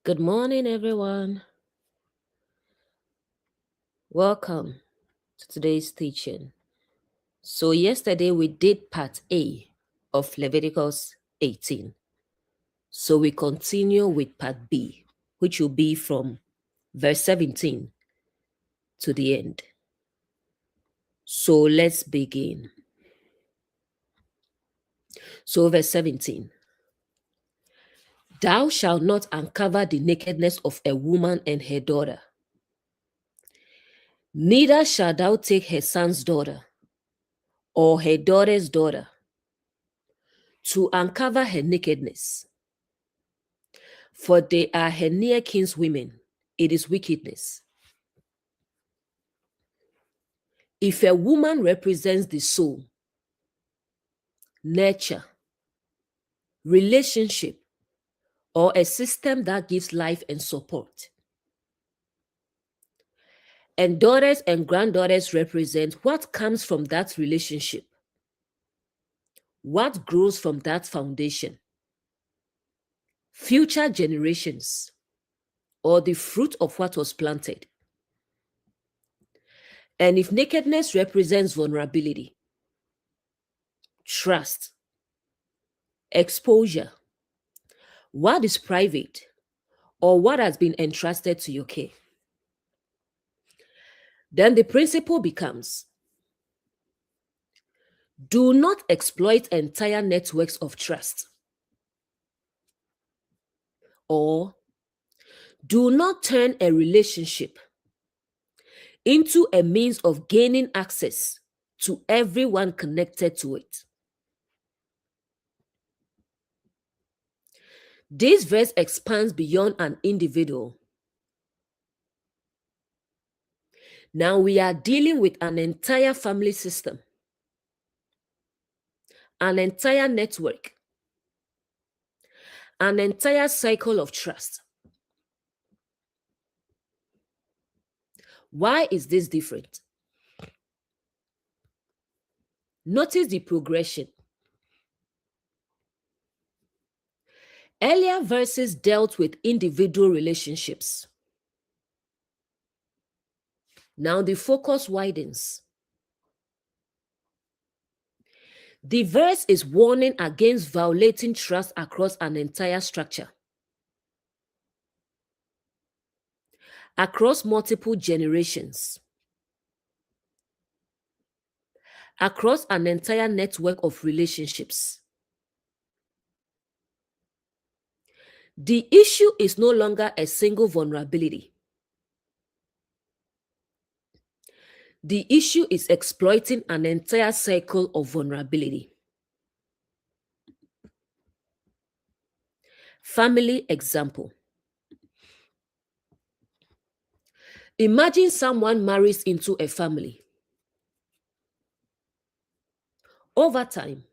Good morning, everyone. Welcome to today's teaching. So, yesterday we did part A of Leviticus 18. So, we continue with part B, which will be from verse 17 to the end. So, let's begin. So, verse 17. Thou shalt not uncover the nakedness of a woman and her daughter, neither shalt thou take her son's daughter or her daughter's daughter to uncover her nakedness, for they are her near kinswomen. It is wickedness. If a woman represents the soul, nature, relationship, or a system that gives life and support, and daughters and granddaughters represent what comes from that relationship, what grows from that foundation, future generations, or the fruit of what was planted. And if nakedness represents vulnerability, trust, exposure, what is private, or what has been entrusted to your care, then the principle becomes: do not exploit entire networks of trust, or do not turn a relationship into a means of gaining access to everyone connected to it. This verse expands beyond an individual. Now we are dealing with an entire family system, an entire network, an entire cycle of trust. Why is this different? Notice the progression. Earlier verses dealt with individual relationships. Now the focus widens. The verse is warning against violating trust across an entire structure, across multiple generations, across an entire network of relationships. The issue is no longer a single vulnerability. The issue is exploiting an entire cycle of vulnerability. Family example. Imagine someone marries into a family. Over time,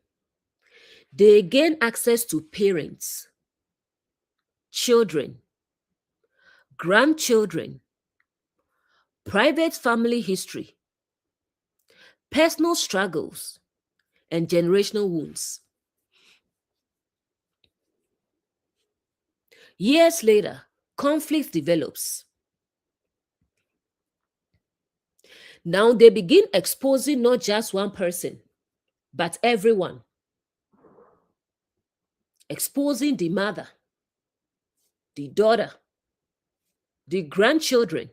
they gain access to parents, children, grandchildren, private family history, personal struggles, and generational wounds. Years later, conflict develops. Now they begin exposing not just one person, but everyone. Exposing the mother, the daughter, the grandchildren.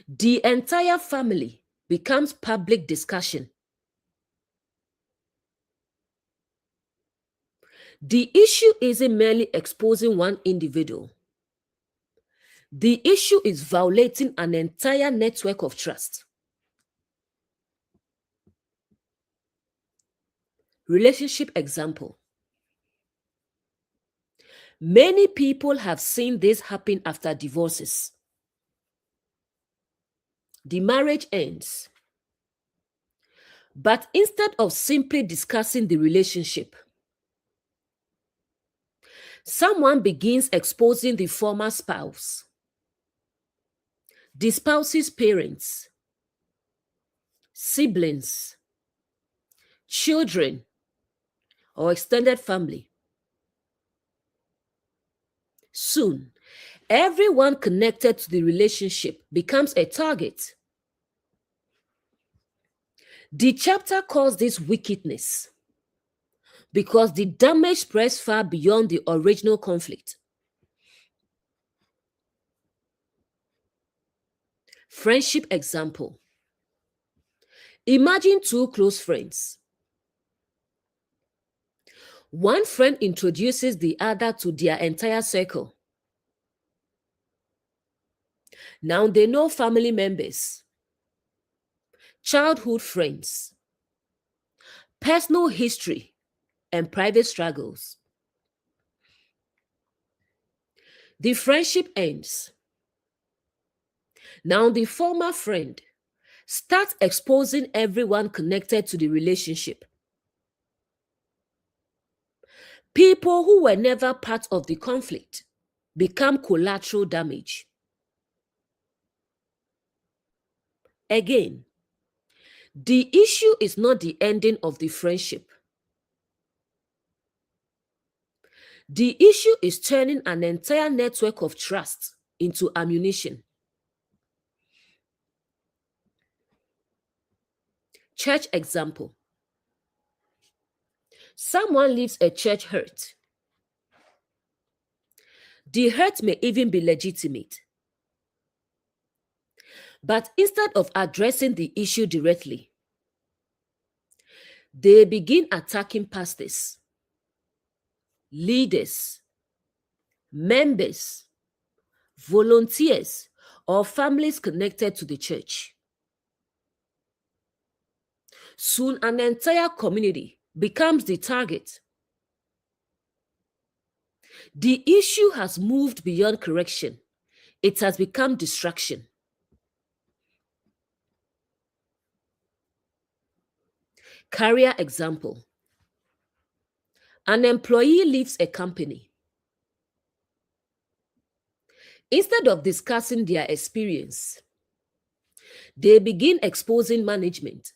The entire family becomes public discussion. The issue isn't merely exposing one individual. The issue is violating an entire network of trust. Relationship example. Many people have seen this happen after divorces. The marriage ends. But instead of simply discussing the relationship, someone begins exposing the former spouse, the spouse's parents, siblings, children, or extended family. Soon, Everyone connected to the relationship becomes a target. The chapter calls this wickedness because the damage spreads far beyond the original conflict. Friendship example. Imagine two close friends. One friend introduces the other to their entire circle. Now they know family members, childhood friends, personal history, and private struggles. The friendship ends. Now the former friend starts exposing everyone connected to the relationship. People who were never part of the conflict become collateral damage. Again, the issue is not the ending of the friendship. The issue is turning an entire network of trust into ammunition. Church example. Someone leaves a church hurt. The hurt may even be legitimate. But instead of addressing the issue directly, they begin attacking pastors, leaders, members, volunteers, or families connected to the church. Soon an entire community becomes the target. The issue has moved beyond correction. It has become distraction. Career example. An employee leaves a company. Instead of discussing their experience, they begin exposing management,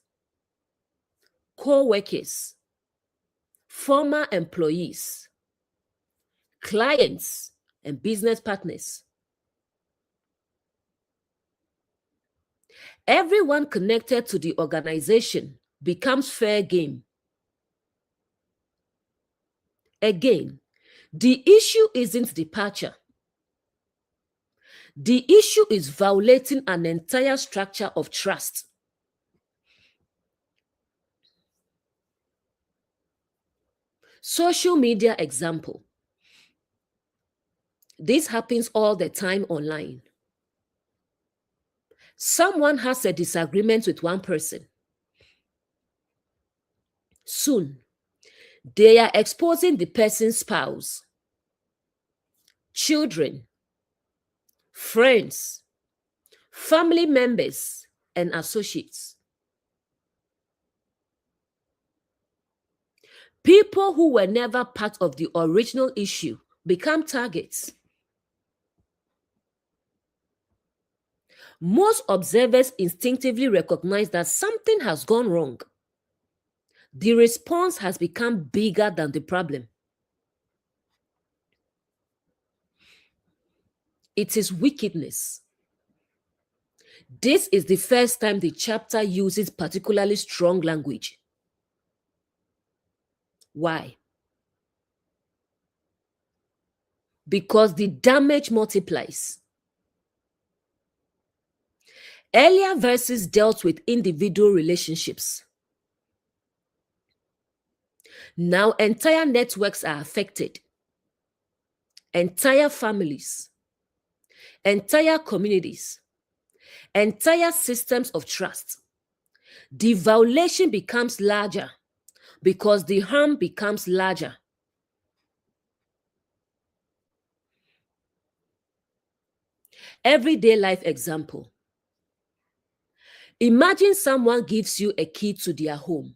co-workers, former employees, clients, and business partners. Everyone connected to the organization becomes fair game. Again, the issue isn't departure. The issue is violating an entire structure of trust. Social media example. This happens all the time online. Someone has a disagreement with one person. Soon, they are exposing the person's spouse, children, friends, family members, and associates. People who were never part of the original issue become targets. Most observers instinctively recognize that something has gone wrong. The response has become bigger than the problem. It is wickedness. This is the first time the chapter uses particularly strong language. Why? Because the damage multiplies. Earlier verses dealt with individual relationships. Now entire networks are affected. Entire families, entire communities, entire systems of trust. The violation becomes larger because the harm becomes larger. Everyday life example. Imagine someone gives you a key to their home.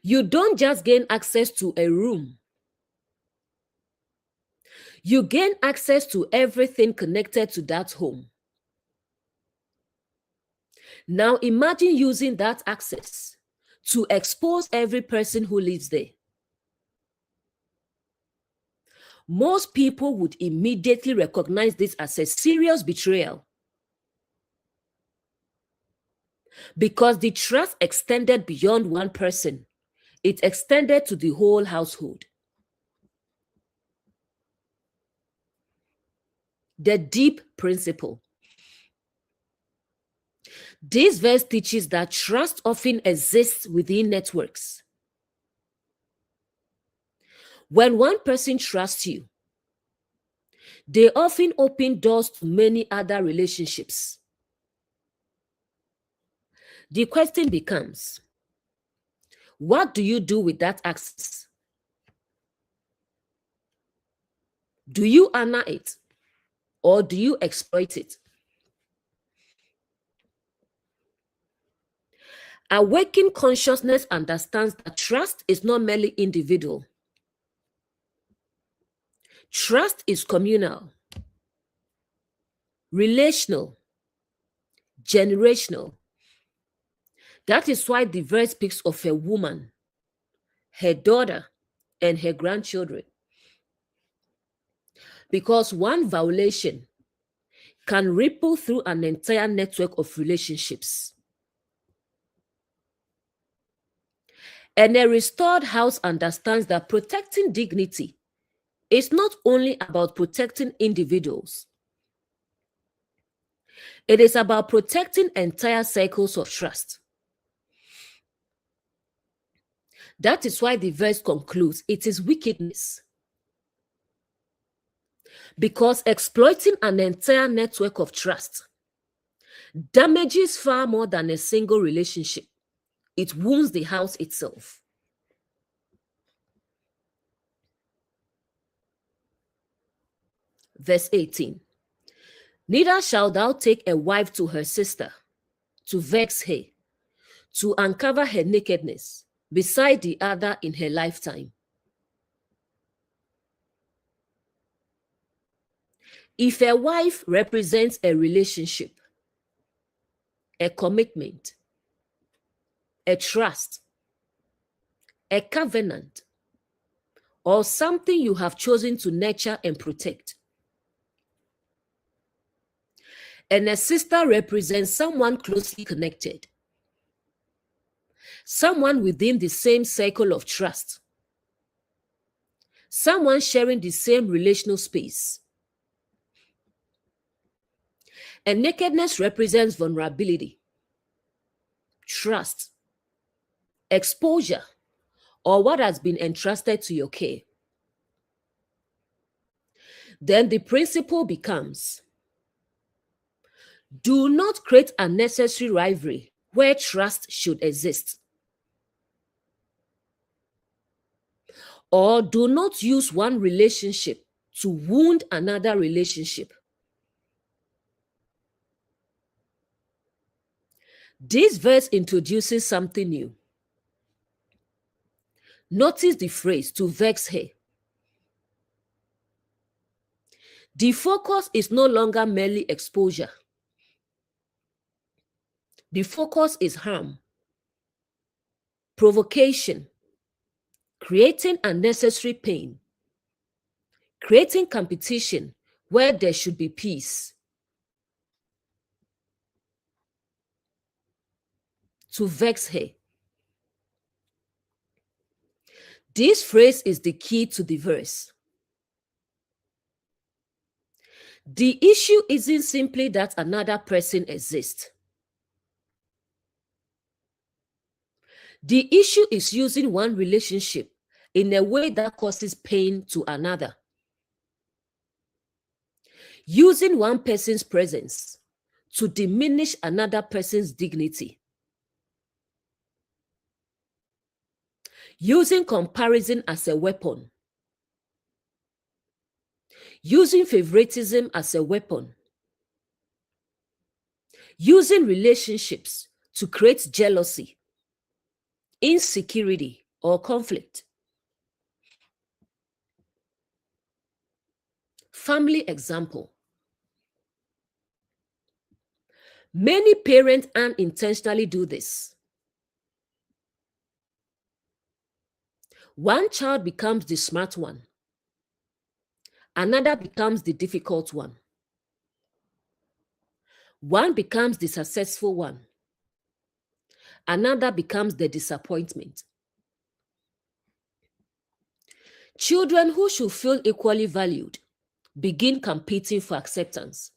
You don't just gain access to a room. You gain access to everything connected to that home. Now imagine using that access to expose every person who lives there. most people would immediately recognize this as a serious betrayal because the trust extended beyond one person. It extended to the whole household. The deep principle. This verse teaches that trust often exists within networks. When one person trusts you, they often open doors to many other relationships. The question becomes, what do you do with that access? Do you honor it or do you exploit it? Awakened consciousness understands that trust is not merely individual. Trust is communal, relational, generational. That is why the verse speaks of a woman, her daughter, and her grandchildren. Because one violation can ripple through an entire network of relationships. And a restored house understands that protecting dignity is not only about protecting individuals. It is about protecting entire cycles of trust. That is why the verse concludes, it is wickedness. Because exploiting an entire network of trust damages far more than a single relationship. It wounds the house itself. Verse 18. Neither shalt thou take a wife to her sister, to vex her, to uncover her nakedness, beside the other in her lifetime. If a wife represents a relationship, a commitment, a trust, a covenant, or something you have chosen to nurture and protect, and a sister represents someone closely connected, someone within the same circle of trust, someone sharing the same relational space. And nakedness represents vulnerability, trust, exposure, or what has been entrusted to your care. Then the principle becomes, do not create unnecessary rivalry where trust should exist. Or do not use one relationship to wound another relationship. This verse introduces something new. Notice the phrase, to vex her. The focus is no longer merely exposure. The focus is harm, provocation, creating unnecessary pain, creating competition where there should be peace. To vex her. This phrase is the key to the verse. The issue isn't simply that another person exists. The issue is using one relationship in a way that causes pain to another. Using one person's presence to diminish another person's dignity. Using comparison as a weapon. Using favoritism as a weapon. Using relationships to create jealousy, insecurity, or conflict. Family example. Many parents unintentionally do this. One child becomes the smart one. Another becomes the difficult one. One becomes the successful one. Another becomes the disappointment. Children who should feel equally valued begin competing for acceptance.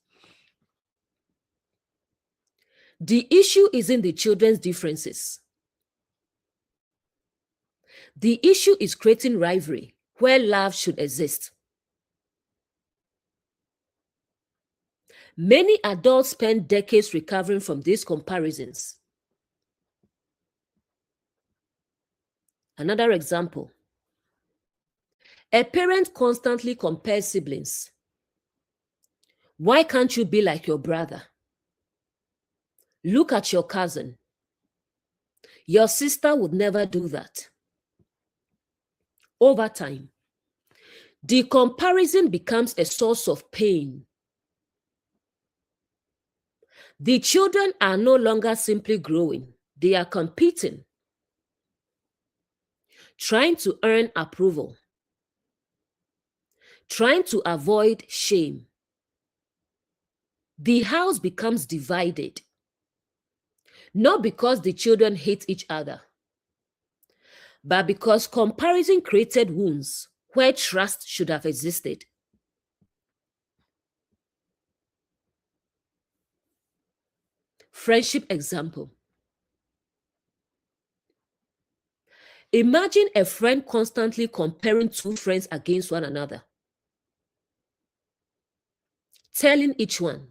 The issue isn't the children's differences. The issue is creating rivalry where love should exist. Many adults spend decades recovering from these comparisons. Another example. A parent constantly compares siblings. Why can't you be like your brother? Look at your cousin. Your sister would never do that. Over time, the comparison becomes a source of pain. The children are no longer simply growing, they are competing, trying to earn approval, trying to avoid shame. The house becomes divided, not because the children hate each other, but because comparison created wounds where trust should have existed. Friendship example. Imagine a friend constantly comparing two friends against one another, telling each one,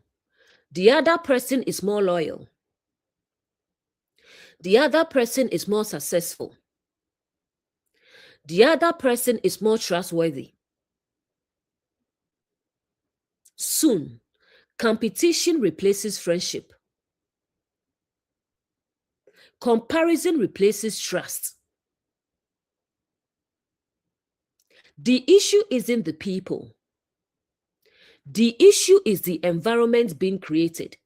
the other person is more loyal. The other person is more successful. The other person is more trustworthy. Soon, competition replaces friendship. Comparison replaces trust. The issue isn't the people. The issue is the environment being created.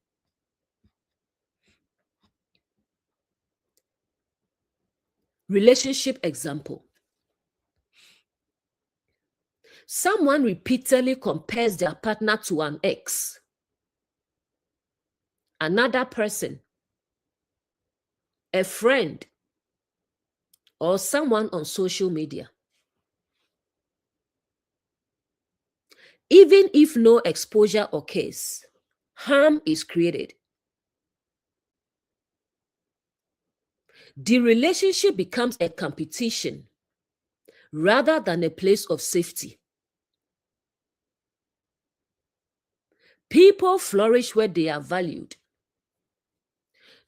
Relationship example. Someone repeatedly compares their partner to an ex, another person, a friend, or someone on social media. Even if no exposure occurs, harm is created. The relationship becomes a competition rather than a place of safety. People flourish where they are valued,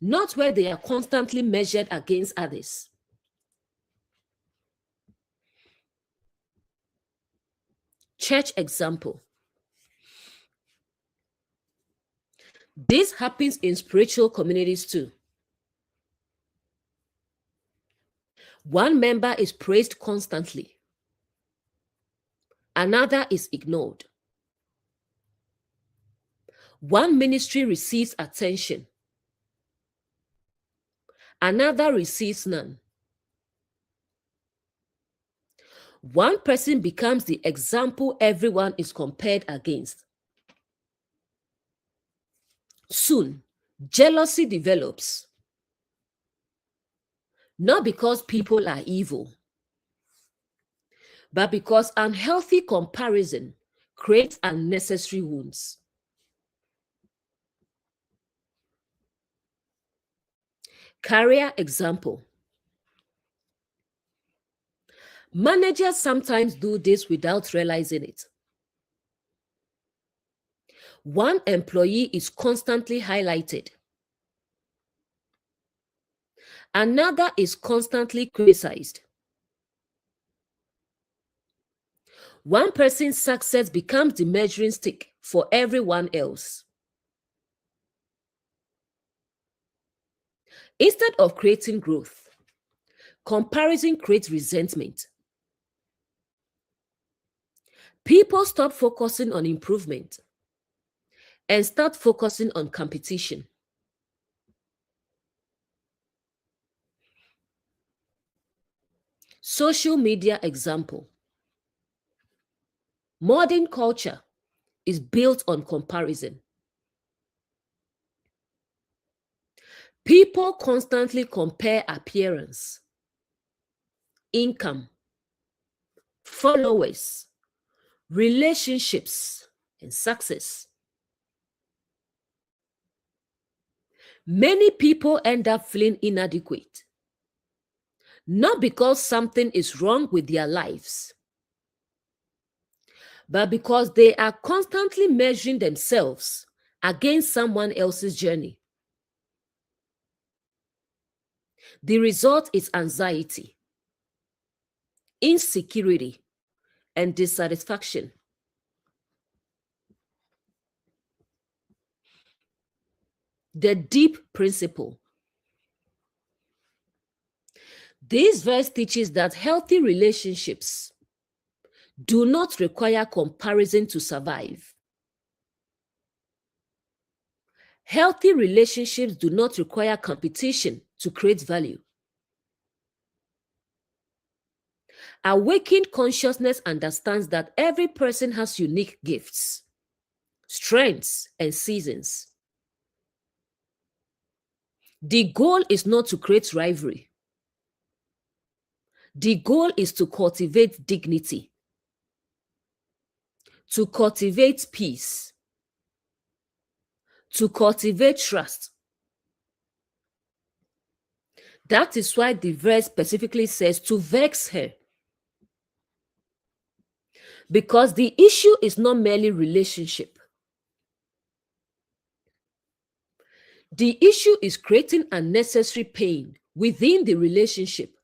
not where they are constantly measured against others. Church example. This happens in spiritual communities too. One member is praised constantly, another is ignored. One ministry receives attention, another receives none. One person becomes the example everyone is compared against. Soon, jealousy develops, not because people are evil, but because unhealthy comparison creates unnecessary wounds. Career example. Managers sometimes do this without realizing it. One employee is constantly highlighted. Another is constantly criticized. One person's success becomes the measuring stick for everyone else. Instead of creating growth, comparison creates resentment. People stop focusing on improvement and start focusing on competition. Social media example. Modern culture is built on comparison. People constantly compare appearance, income, followers, relationships, and success. Many people end up feeling inadequate, not because something is wrong with their lives, but because they are constantly measuring themselves against someone else's journey. The result is anxiety, insecurity, and dissatisfaction. The deep principle. This verse teaches that healthy relationships do not require comparison to survive. Healthy relationships do not require competition to create value. Awakened consciousness understands that every person has unique gifts, strengths, and seasons. The goal is not to create rivalry. The goal is to cultivate dignity, to cultivate peace, to cultivate trust. That is why the verse specifically says to vex her. Because the issue is not merely relationship. The issue is creating unnecessary pain within the relationship.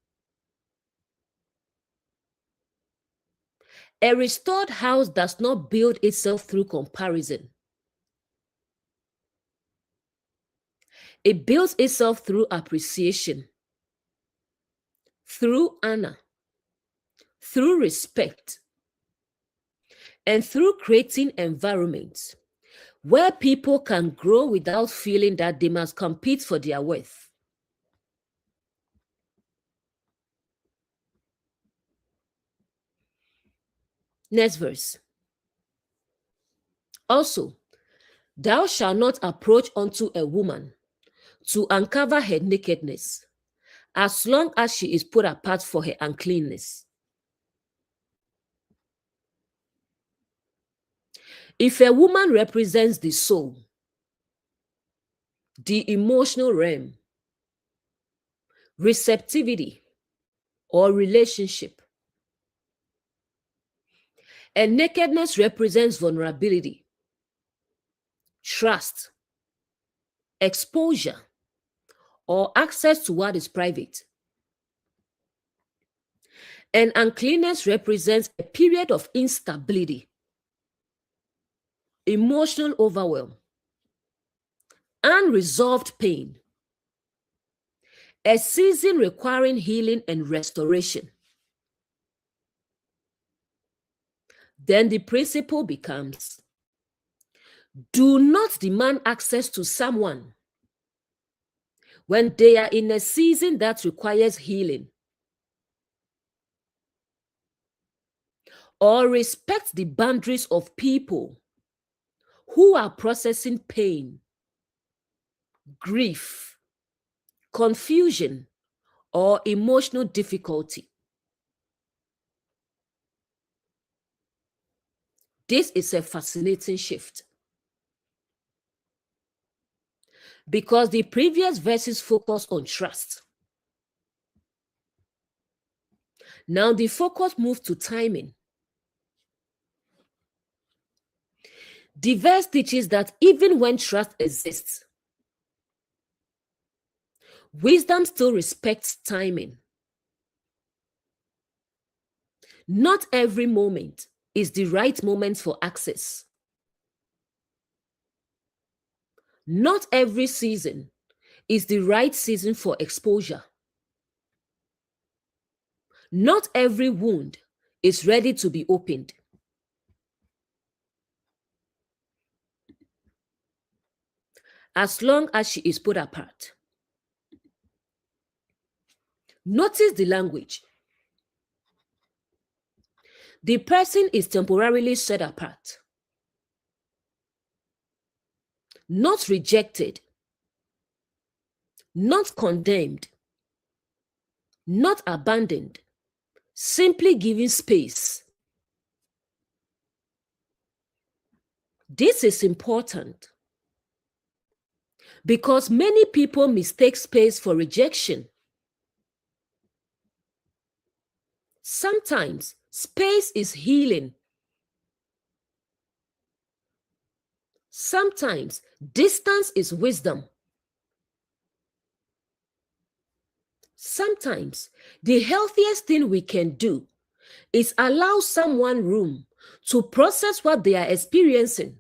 A restored house does not build itself through comparison. It builds itself through appreciation, through honor, through respect, and through creating environments where people can grow without feeling that they must compete for their worth. Next verse. Also, thou shalt not approach unto a woman to uncover her nakedness, as long as she is put apart for her uncleanness. If a woman represents the soul, the emotional realm, receptivity, or relationship, and nakedness represents vulnerability, trust, exposure, or access to what is private. And uncleanness represents a period of instability, emotional overwhelm, unresolved pain, a season requiring healing and restoration. Then the principle becomes, do not demand access to someone when they are in a season that requires healing, or respect the boundaries of people who are processing pain, grief, confusion, or emotional difficulty. This is a fascinating shift, because the previous verses focus on trust. Now the focus moves to timing. The verse teaches that even when trust exists, wisdom still respects timing. Not every moment is the right moment for access. Not every season is the right season for exposure. Not every wound is ready to be opened. As long as she is put apart. Notice the language. The person is temporarily set apart, not rejected, not condemned, not abandoned, simply given space. This is important because many people mistake space for rejection. Sometimes space is healing. Sometimes distance is wisdom. Sometimes the healthiest thing we can do is allow someone room to process what they are experiencing.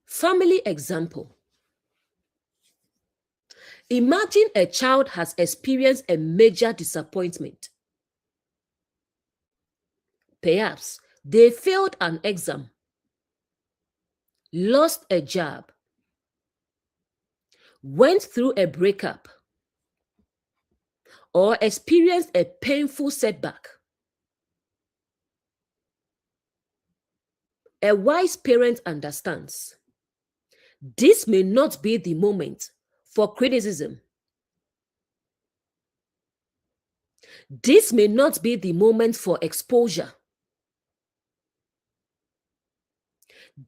Family example. Imagine a child has experienced a major disappointment. Perhaps they failed an exam, lost a job, went through a breakup, or experienced a painful setback. A wise parent understands this may not be the moment for criticism. This may not be the moment for exposure.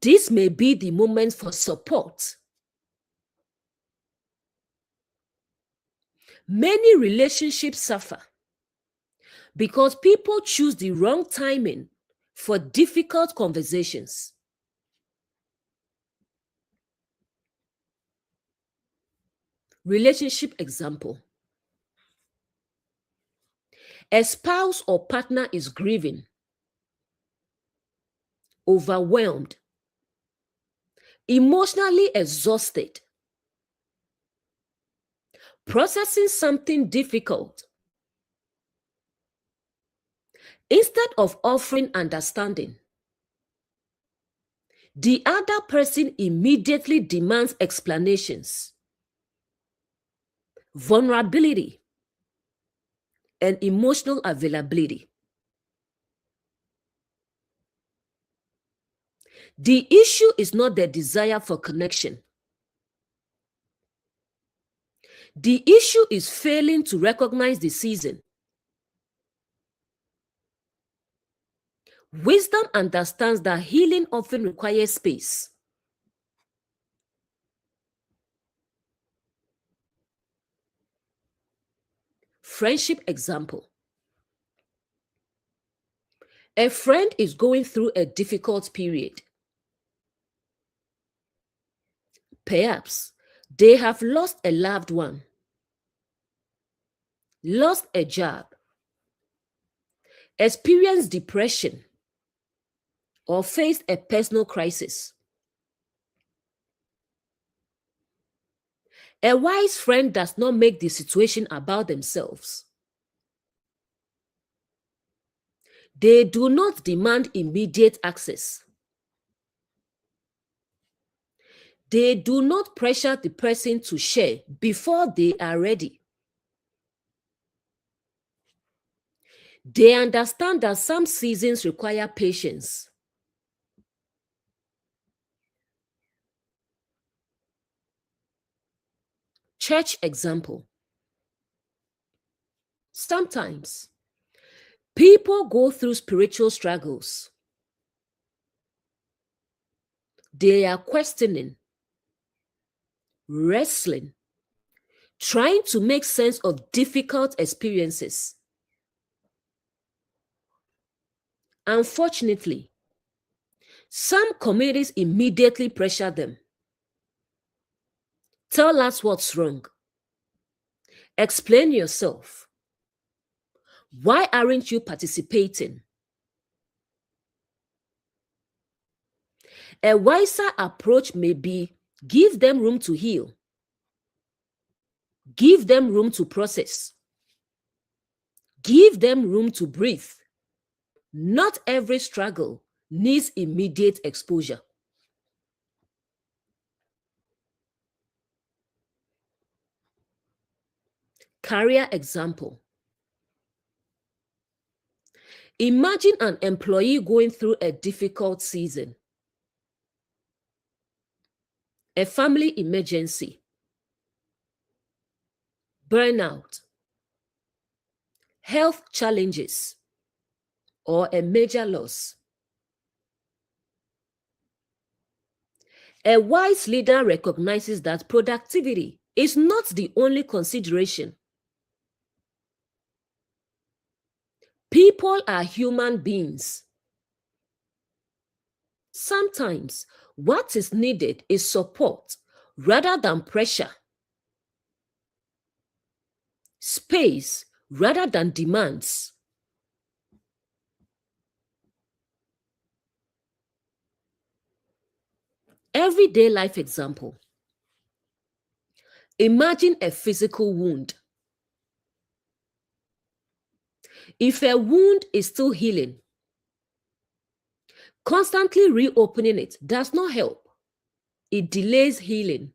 This may be the moment for support. Many relationships suffer because people choose the wrong timing for difficult conversations. Relationship example. A spouse or partner is grieving, overwhelmed, emotionally exhausted, processing something difficult. Instead of offering understanding, the other person immediately demands explanations, vulnerability, and emotional availability. The issue is not the desire for connection. The issue is failing to recognize the season. Wisdom understands that healing often requires space. Friendship example. A friend is going through a difficult period. Perhaps they have lost a loved one, lost a job, experienced depression, or faced a personal crisis. A wise friend does not make the situation about themselves. They do not demand immediate access. They do not pressure the person to share before they are ready. They understand that some seasons require patience. Church example. Sometimes people go through spiritual struggles. They are questioning, wrestling, trying to make sense of difficult experiences. Unfortunately, some communities immediately pressure them. Tell us what's wrong. Explain yourself. Why aren't you participating? A wiser approach may be give them room to heal. Give them room to process. Give them room to breathe. Not every struggle needs immediate exposure. Career example. Imagine an employee going through a difficult season, a family emergency, burnout, health challenges, or a major loss. A wise leader recognizes that productivity is not the only consideration. People are human beings. Sometimes what is needed is support rather than pressure, space rather than demands. Everyday life example. Imagine a physical wound. If a wound is still healing, constantly reopening it does not help. It delays healing.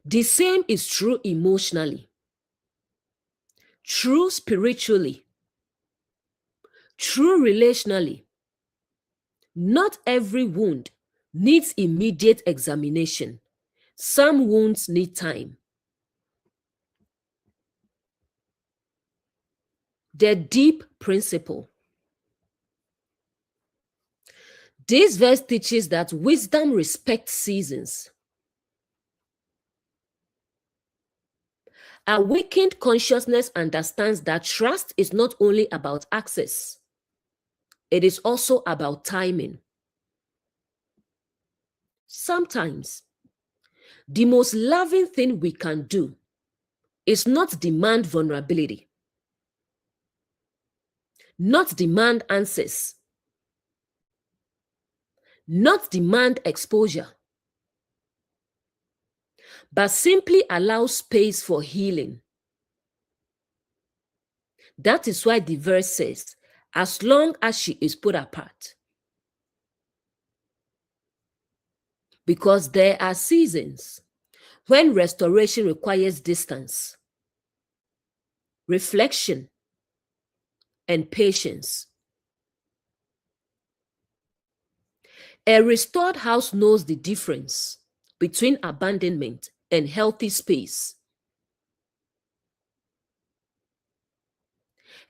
The same is true emotionally, true spiritually, true relationally. Not every wound needs immediate examination. Some wounds need time. The deep principle. This verse teaches that wisdom respects seasons. Awakened consciousness understands that trust is not only about access, it is also about timing. Sometimes, the most loving thing we can do is not demand vulnerability, not demand answers, not demand exposure, but simply allow space for healing. That is why the verse says, as long as she is put apart. Because there are seasons when restoration requires distance, reflection, and patience. A restored house knows the difference between abandonment and healthy space.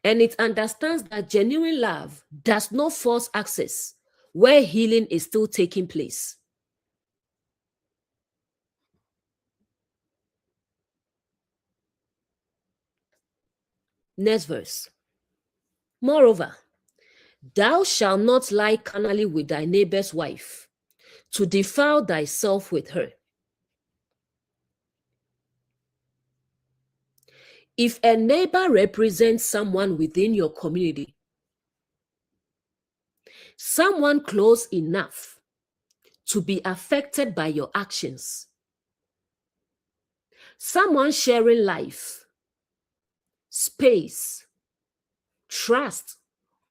And it understands that genuine love does not force access where healing is still taking place. Next verse. Moreover, thou shalt not lie carnally with thy neighbor's wife, to defile thyself with her. If a neighbor represents someone within your community, someone close enough to be affected by your actions, someone sharing life, space, trust,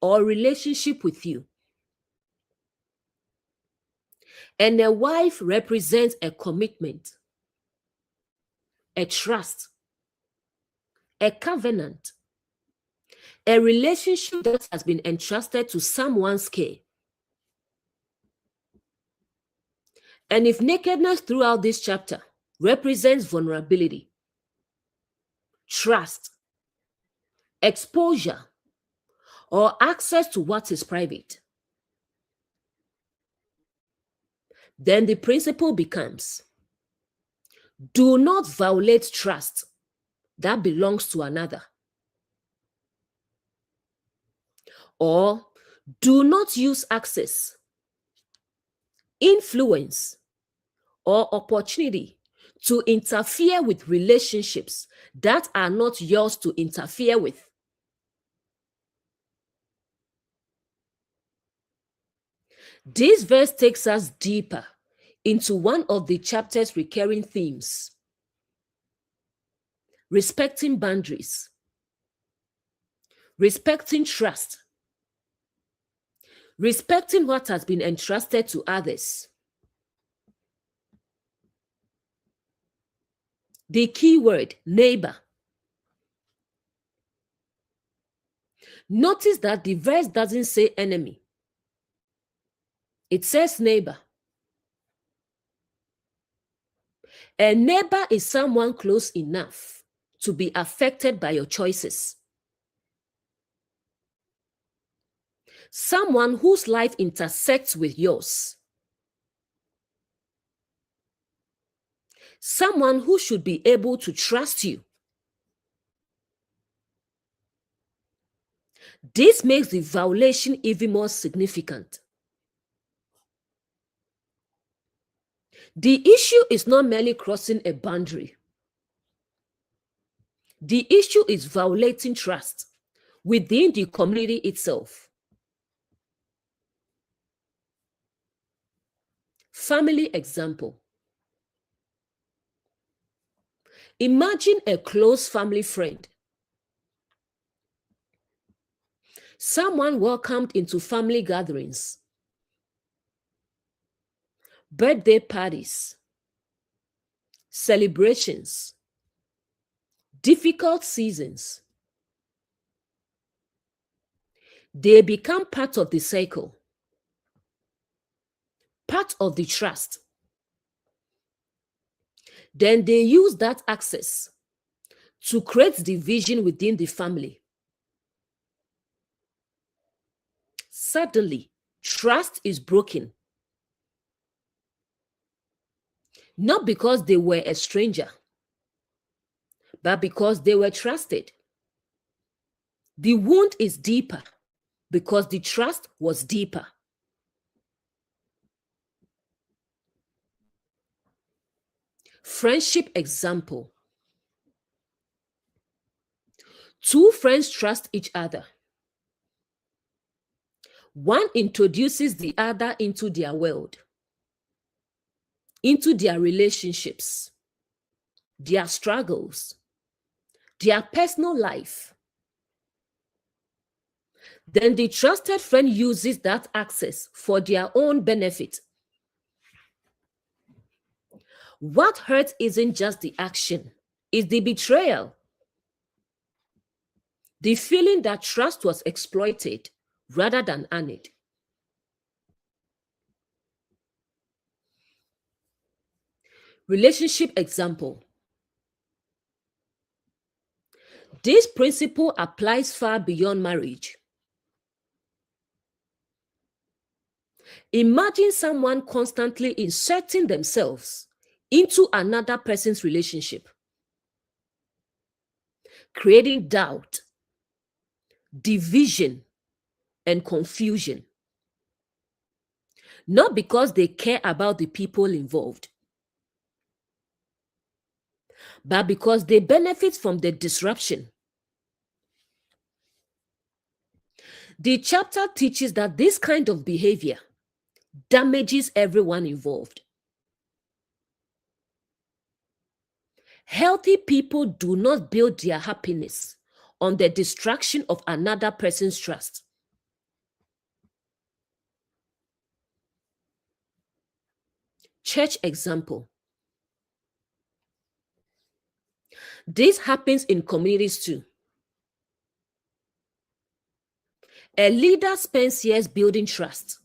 or relationship with you, and a wife represents a commitment, a trust, a covenant, a relationship that has been entrusted to someone's care. And if nakedness throughout this chapter represents vulnerability, trust, exposure, or access to what is private, then the principle becomes, do not violate trust that belongs to another. Or do not use access, influence, or opportunity to interfere with relationships that are not yours to interfere with. This verse takes us deeper into one of the chapter's recurring themes: respecting boundaries, respecting trust, respecting what has been entrusted to others. The key word, neighbor. Notice that the verse doesn't say enemy. It says neighbor. A neighbor is someone close enough to be affected by your choices. Someone whose life intersects with yours. Someone who should be able to trust you. This makes the violation even more significant. The issue is not merely crossing a boundary. The issue is violating trust within the community itself. Family example. Imagine a close family friend. Someone welcomed into family gatherings, birthday parties, celebrations, difficult seasons. They become part of the cycle, part of the trust. Then they use that access to create division within the family. Suddenly, trust is broken. Not because they were a stranger, but because they were trusted. The wound is deeper because the trust was deeper. Friendship example. Two friends trust each other. One introduces the other into their world, into their relationships, their struggles, their personal life. Then the trusted friend uses that access for their own benefit. What hurts isn't just the action, it's the betrayal. The feeling that trust was exploited rather than earned. Relationship example. This principle applies far beyond marriage. Imagine someone constantly inserting themselves into another person's relationship, creating doubt, division, and confusion. Not because they care about the people involved, but because they benefit from the disruption. The chapter teaches that this kind of behavior damages everyone involved. Healthy people do not build their happiness on the destruction of another person's trust. Church example. This happens in communities too. A leader spends years building trust.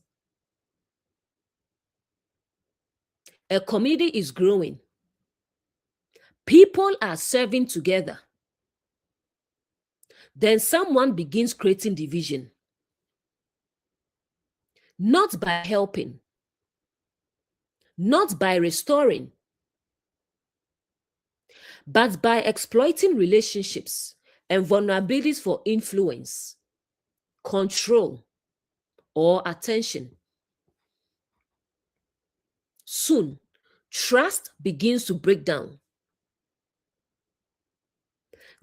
A community is growing. People are serving together. Then someone begins creating division. Not by helping, not by restoring, but by exploiting relationships and vulnerabilities for influence, control, or attention. Soon, trust begins to break down.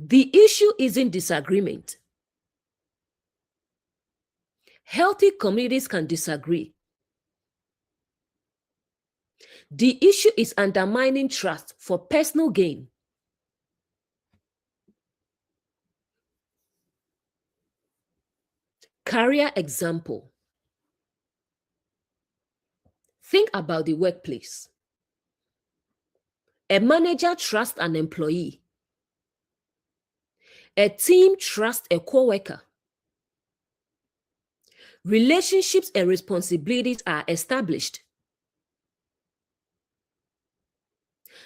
The issue isn't disagreement. Healthy communities can disagree. The issue is undermining trust for personal gain. Career example. Think about the workplace. A manager trusts an employee. A team trusts a co-worker. Relationships and responsibilities are established.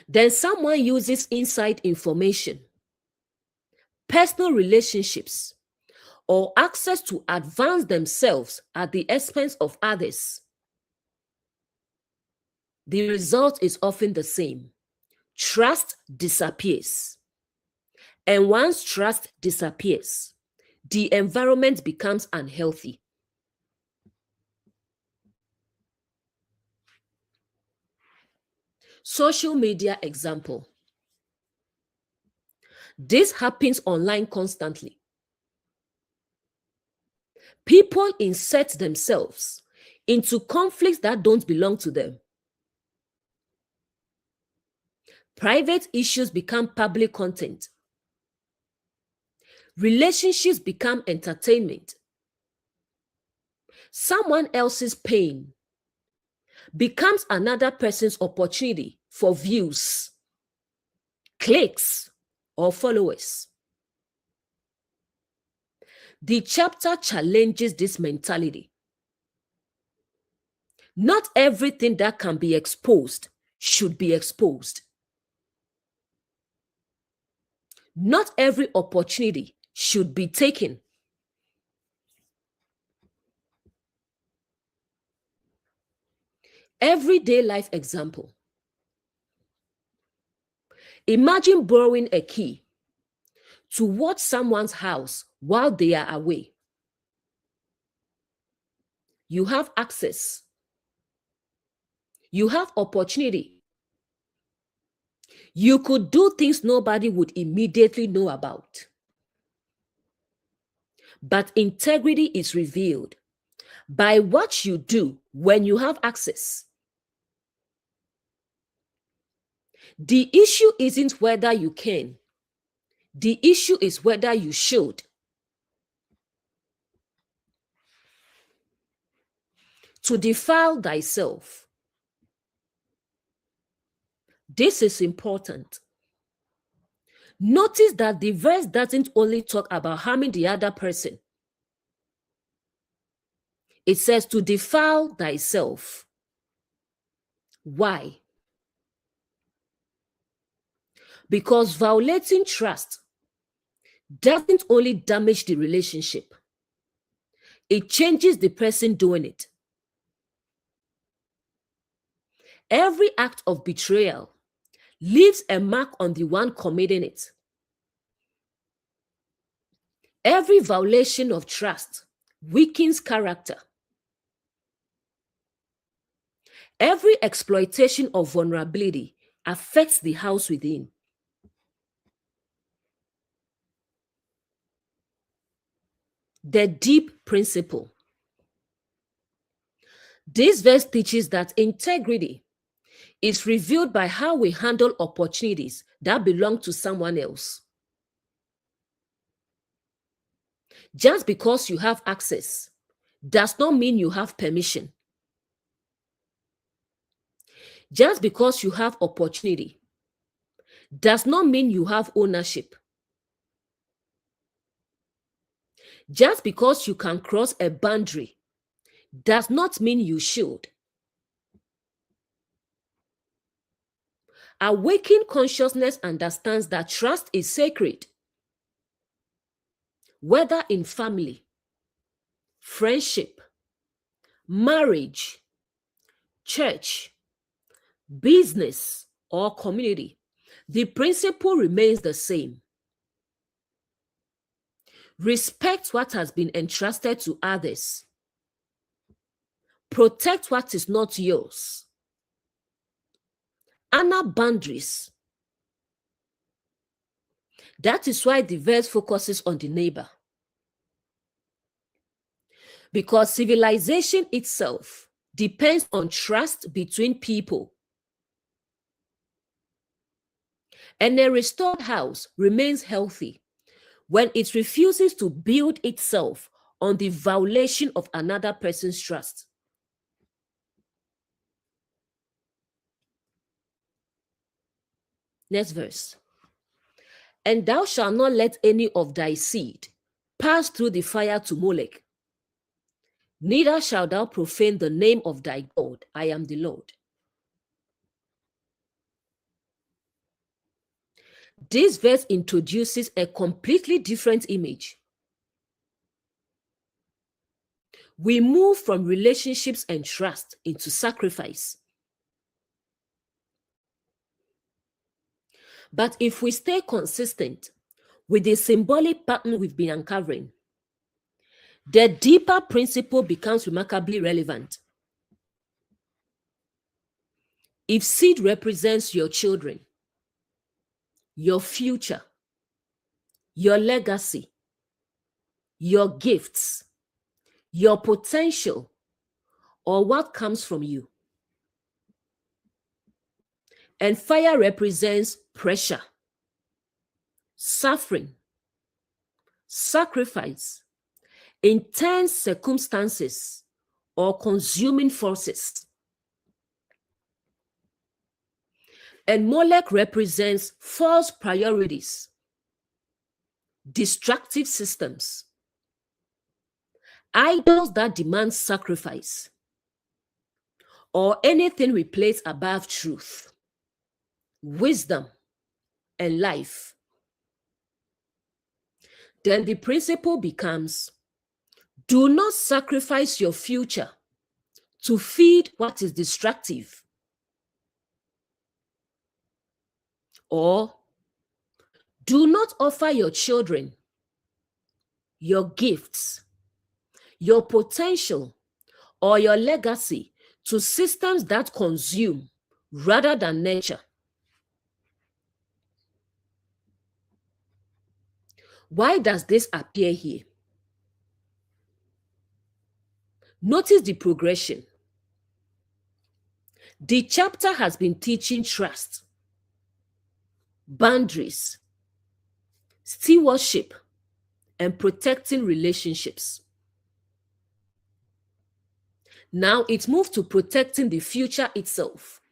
Then someone uses inside information, personal relationships, or access to advance themselves at the expense of others. The result is often the same. Trust disappears. And once trust disappears, the environment becomes unhealthy. Social media example. This happens online constantly. People insert themselves into conflicts that don't belong to them. Private issues become public content. Relationships become entertainment. Someone else's pain becomes another person's opportunity for views, clicks, or followers. The chapter challenges this mentality. Not everything that can be exposed should be exposed. Not every opportunity should be taken. Everyday life example. Imagine borrowing a key to watch someone's house while they are away. You have access. You have opportunity. You could do things nobody would immediately know about. But integrity is revealed by what you do when you have access. The issue isn't whether you can. The issue is whether you should. To defile thyself. This is important. Notice that the verse doesn't only talk about harming the other person. It says to defile thyself. Why? Because violating trust doesn't only damage the relationship, it changes the person doing it. Every act of betrayal leaves a mark on the one committing it. Every violation of trust weakens character. Every exploitation of vulnerability affects the house within. The deep principle. This verse teaches that integrity is revealed by how we handle opportunities that belong to someone else. Just because you have access does not mean you have permission. Just because you have opportunity does not mean you have ownership. Just because you can cross a boundary does not mean you should. Awakened consciousness understands that trust is sacred, whether in family, friendship, marriage, church, business, or community. The principle remains the same. Respect what has been entrusted to others. Protect what is not yours. Honor boundaries. That is why the verse focuses on the neighbor. Because civilization itself depends on trust between people. And a restored house remains healthy when it refuses to build itself on the violation of another person's trust. Next verse. And thou shalt not let any of thy seed pass through the fire to Molech. Neither shalt thou profane the name of thy God. I am the Lord. This verse introduces a completely different image. We move from relationships and trust into sacrifice. But if we stay consistent with the symbolic pattern we've been uncovering, the deeper principle becomes remarkably relevant. If seed represents your children, your future, your legacy, your gifts, your potential, or what comes from you, and fire represents pressure, suffering, sacrifice, intense circumstances, or consuming forces. And Molech represents false priorities, destructive systems, idols that demand sacrifice, or anything we place above truth, wisdom, and life. Then the principle becomes, do not sacrifice your future to feed what is destructive. Or do not offer your children, your gifts, your potential, or your legacy to systems that consume rather than nurture. Why does this appear here? Notice the progression. The chapter has been teaching trust, boundaries, stewardship, and protecting relationships. Now it moves to protecting the future itself.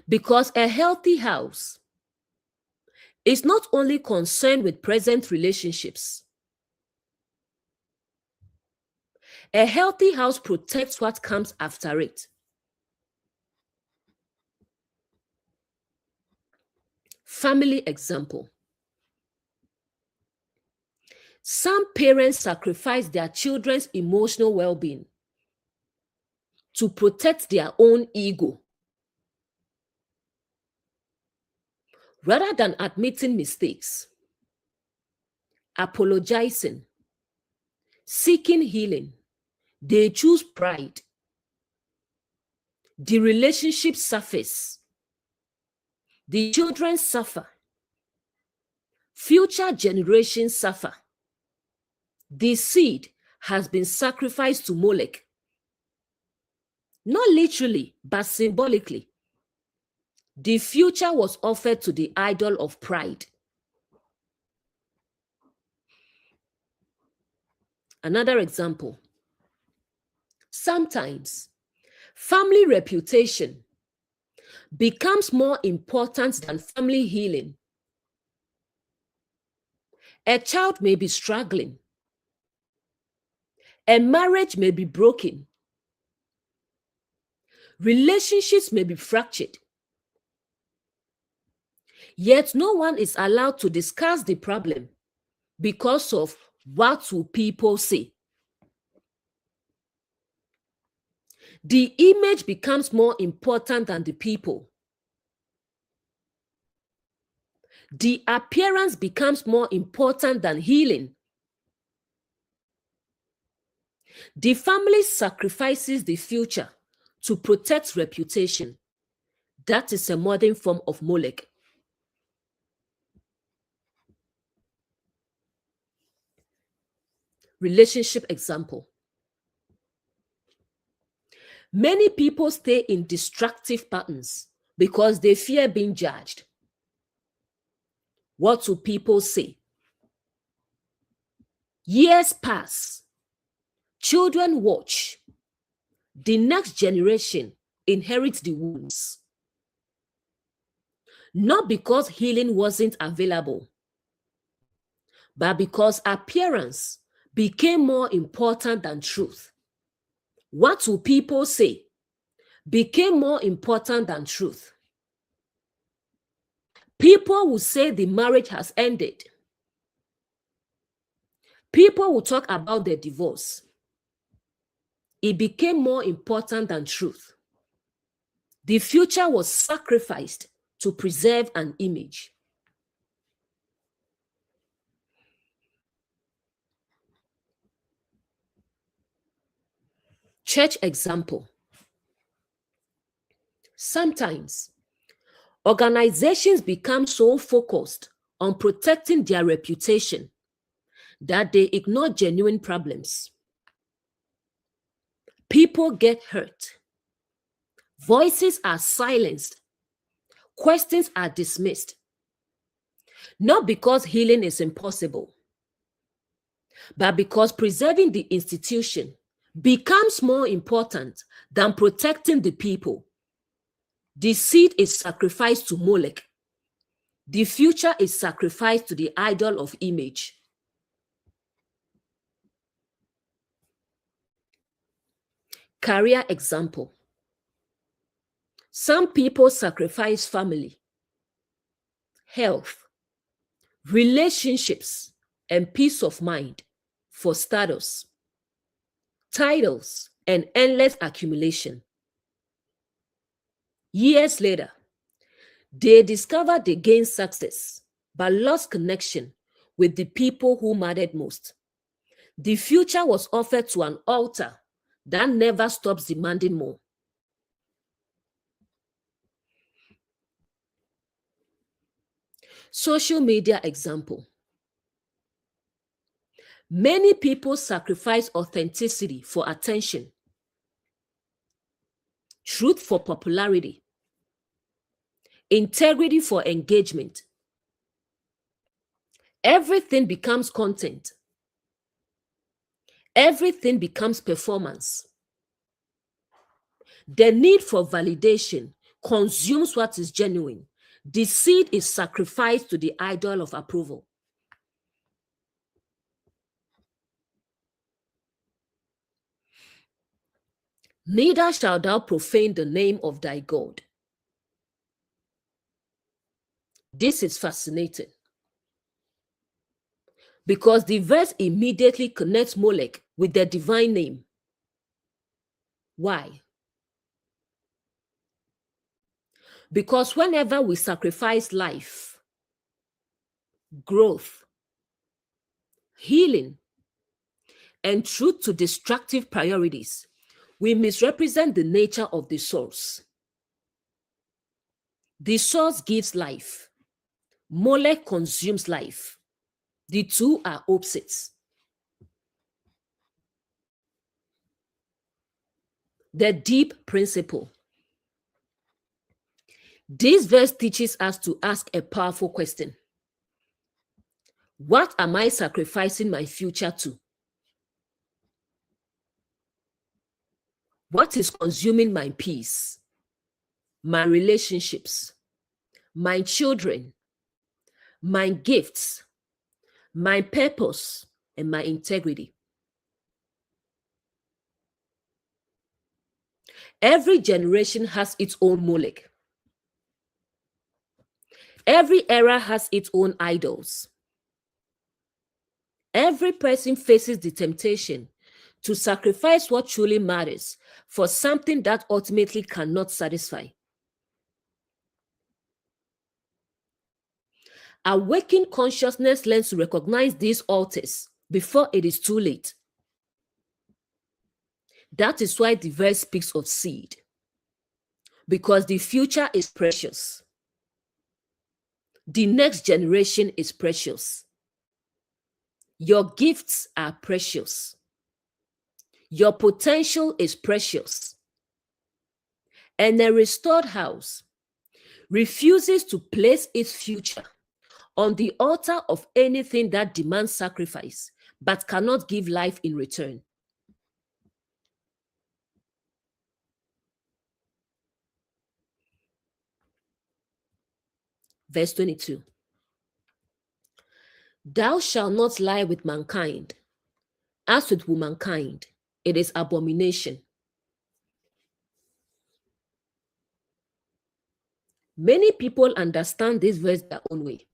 Because a healthy house is not only concerned with present relationships. A healthy house protects what comes after it. Family example. Some parents sacrifice their children's emotional well-being to protect their own ego. Rather than admitting mistakes, apologizing, seeking healing, they choose pride. The relationship suffers. The children suffer. Future generations suffer. The seed has been sacrificed to Molech. Not literally, but symbolically. The future was offered to the idol of pride. Another example. Sometimes family reputation becomes more important than family healing. A child may be struggling. A marriage may be broken. Relationships may be fractured. Yet no one is allowed to discuss the problem because of what will people say. The image becomes more important than the people. The appearance becomes more important than healing. The family sacrifices the future to protect reputation. That is a modern form of Molech. Relationship example. Many people stay in destructive patterns because they fear being judged. What will people say? Years pass. Children watch. The next generation inherits the wounds. Not because healing wasn't available, but because appearance became more important than truth. What will people say became more important than truth. People will say the marriage has ended. People will talk about the divorce. It became more important than truth. The future was sacrificed to preserve an image. Church example. Sometimes organizations become so focused on protecting their reputation that they ignore genuine problems. People get hurt. Voices are silenced. Questions are dismissed. Not because healing is impossible, but because preserving the institution becomes more important than protecting the people. The seed is sacrificed to Molech. The future is sacrificed to the idol of image. Career example. Some people sacrifice family, health, relationships, and peace of mind for status, titles, and endless accumulation. Years later, they discovered they gained success but lost connection with the people who mattered most. The future was offered to an altar that never stops demanding more. Social media example. Many people sacrifice authenticity for attention, truth for popularity, integrity for engagement. Everything becomes content. Everything becomes performance. The need for validation consumes what is genuine. The seed is sacrificed to the idol of approval. Neither shalt thou profane the name of thy God. This is fascinating because the verse immediately connects Molech with the divine name. Why? Because whenever we sacrifice life, growth, healing, and truth to destructive priorities, we misrepresent the nature of the source. The source gives life. Molech consumes life. The two are opposites. The deep principle. This verse teaches us to ask a powerful question. What am I sacrificing my future to? What is consuming my peace, my relationships, my children, my gifts, my purpose, and my integrity? Every generation has its own Molech. Every era has its own idols. Every person faces the temptation to sacrifice what truly matters for something that ultimately cannot satisfy. Awakened consciousness learns to recognize these altars before it is too late. That is why the verse speaks of seed, because the future is precious. The next generation is precious. Your gifts are precious. Your potential is precious. And a restored house refuses to place its future on the altar of anything that demands sacrifice but cannot give life in return. Verse 22. Thou shalt not lie with mankind, As with womankind, it is abomination. Many people understand this verse their own way.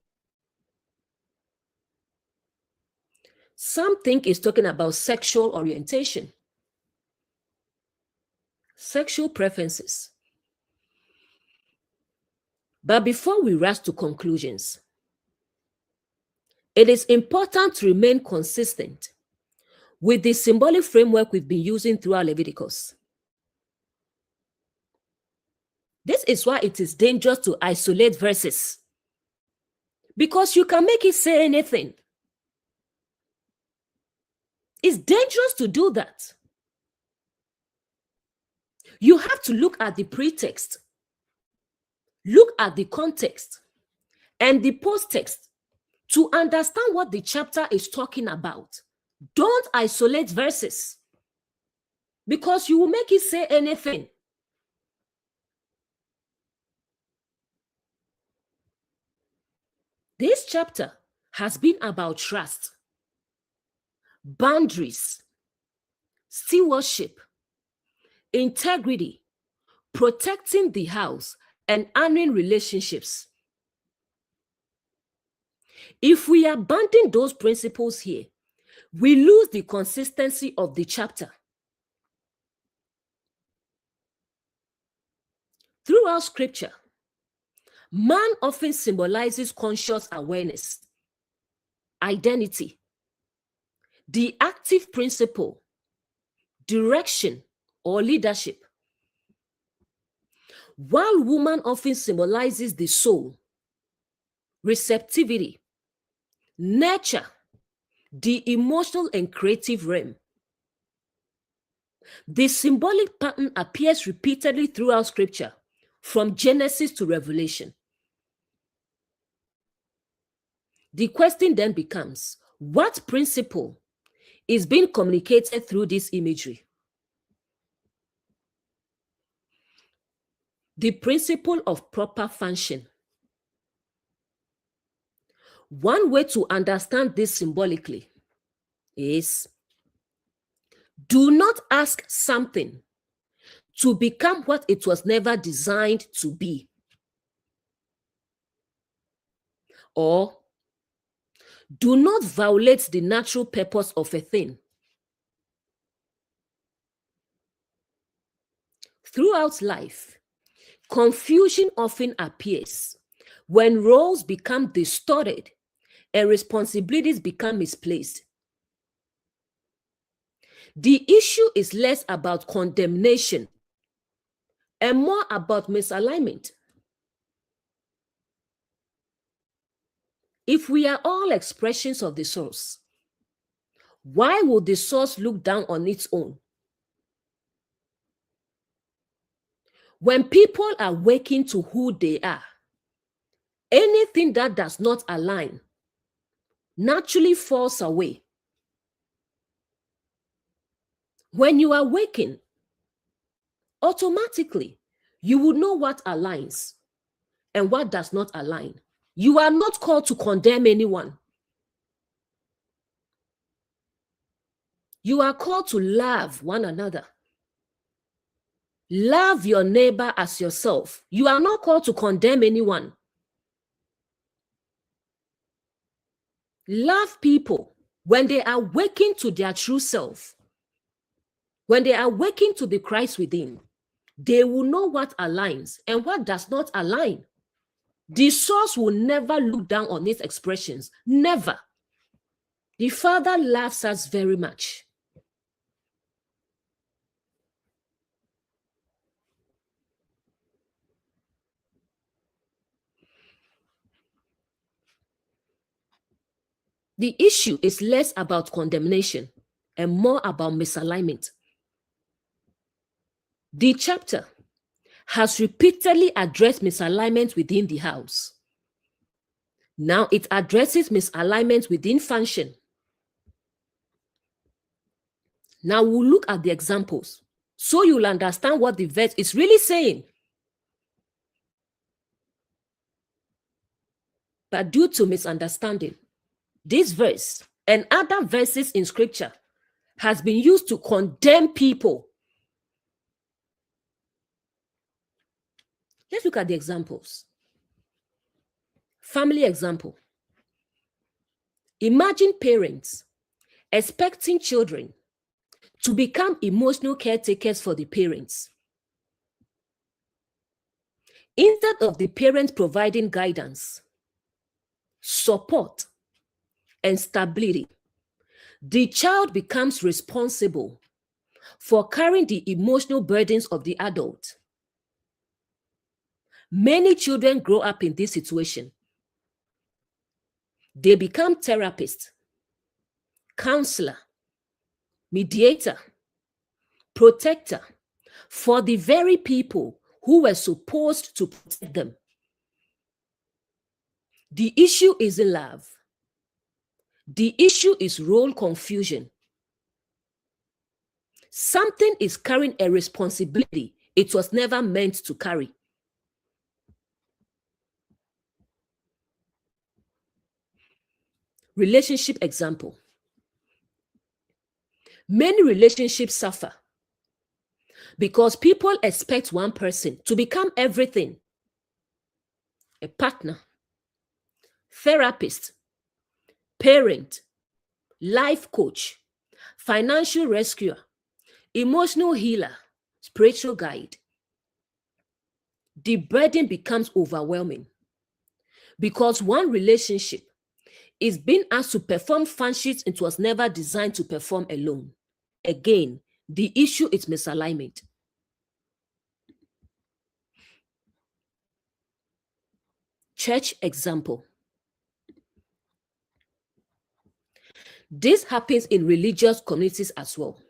Some think it's talking about sexual orientation, sexual preferences. But before we rush to conclusions, it is important to remain consistent with the symbolic framework we've been using throughout Leviticus. This is why it is dangerous to isolate verses, because you can make it say anything. It's dangerous to do that. You have to look at the pretext, look at the context, and the post-text to understand what the chapter is talking about. Don't isolate verses, because you will make it say anything. This chapter has been about trust, boundaries, stewardship, integrity, protecting the house, and honoring relationships. If we abandon those principles here, we lose the consistency of the chapter. Throughout scripture, man often symbolizes conscious awareness, identity, the active principle, direction, or leadership, while woman often symbolizes the soul, receptivity, nurture, the emotional and creative realm. The symbolic pattern appears repeatedly throughout scripture, from Genesis to Revelation. The question then becomes, what principle is being communicated through this imagery? The principle of proper function. One way to understand this symbolically is, do not ask something to become what it was never designed to be. Or, do not violate the natural purpose of a thing. Throughout life, confusion often appears when roles become distorted and responsibilities become misplaced. The issue is less about condemnation and more about misalignment. If we are all expressions of the source, why would the source look down on its own? When people are waking to who they are, anything that does not align naturally falls away. When you awaken, automatically, you will know what aligns and what does not align. You are not called to condemn anyone. You are called to love one another. Love your neighbor as yourself. You are not called to condemn anyone. Love people when they are waking to their true self. When they are waking to the Christ within, they will know what aligns and what does not align. The source will never look down on its expressions. Never. The Father loves us very much. The issue is less about condemnation and more about misalignment. The chapter has repeatedly addressed misalignment within the house. Now it addresses misalignment within function. Now we'll look at the examples so you'll understand what the verse is really saying. But due to misunderstanding, this verse and other verses in scripture has been used to condemn people. Let's look at the examples. Family example. Imagine parents expecting children to become emotional caretakers for the parents. Instead of the parent providing guidance, support, and stability, the child becomes responsible for carrying the emotional burdens of the adult. Many children grow up in this situation. They become therapist, counselor, mediator, protector for the very people who were supposed to protect them. The issue isn't love. The issue is role confusion. Something is carrying a responsibility it was never meant to carry. Relationship example. Many relationships suffer because people expect one person to become everything: a partner, therapist, parent, life coach, financial rescuer, emotional healer, spiritual guide. The burden becomes overwhelming because one relationship is being asked to perform functions it was never designed to perform alone. Again, the issue is misalignment. Church example. This happens in religious communities as well.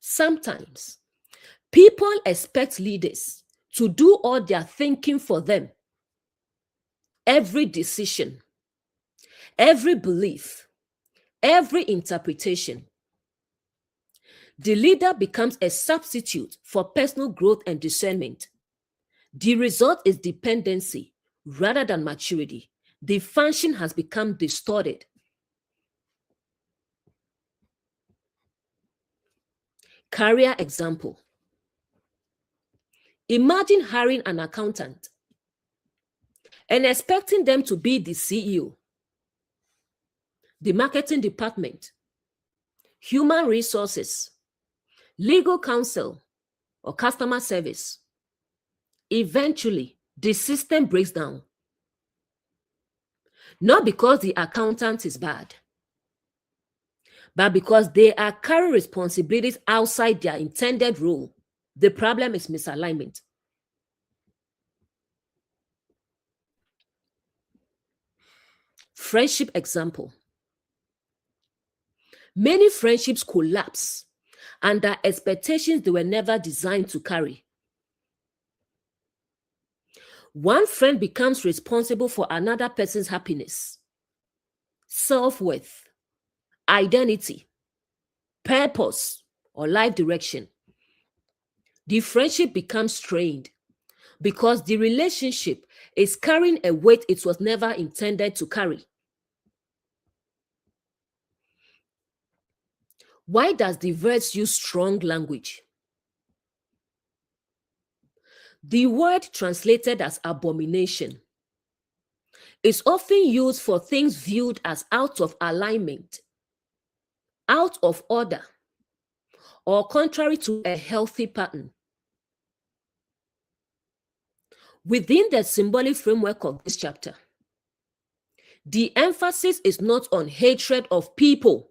Sometimes people expect leaders to do all their thinking for them. Every decision, every belief, every interpretation. The leader becomes a substitute for personal growth and discernment. The result is dependency rather than maturity. The function has become distorted. Career example. Imagine hiring an accountant and expecting them to be the CEO, the marketing department, human resources, legal counsel, or customer service. Eventually, the system breaks down. Not because the accountant is bad, but because they are carrying responsibilities outside their intended role. The problem is misalignment. Friendship example. Many friendships collapse under expectations they were never designed to carry. One friend becomes responsible for another person's happiness, self-worth, identity, purpose, or life direction. The friendship becomes strained because the relationship is carrying a weight it was never intended to carry. Why does the verse use strong language? The word translated as abomination is often used for things viewed as out of alignment, out of order, or contrary to a healthy pattern. Within the symbolic framework of this chapter, the emphasis is not on hatred of people.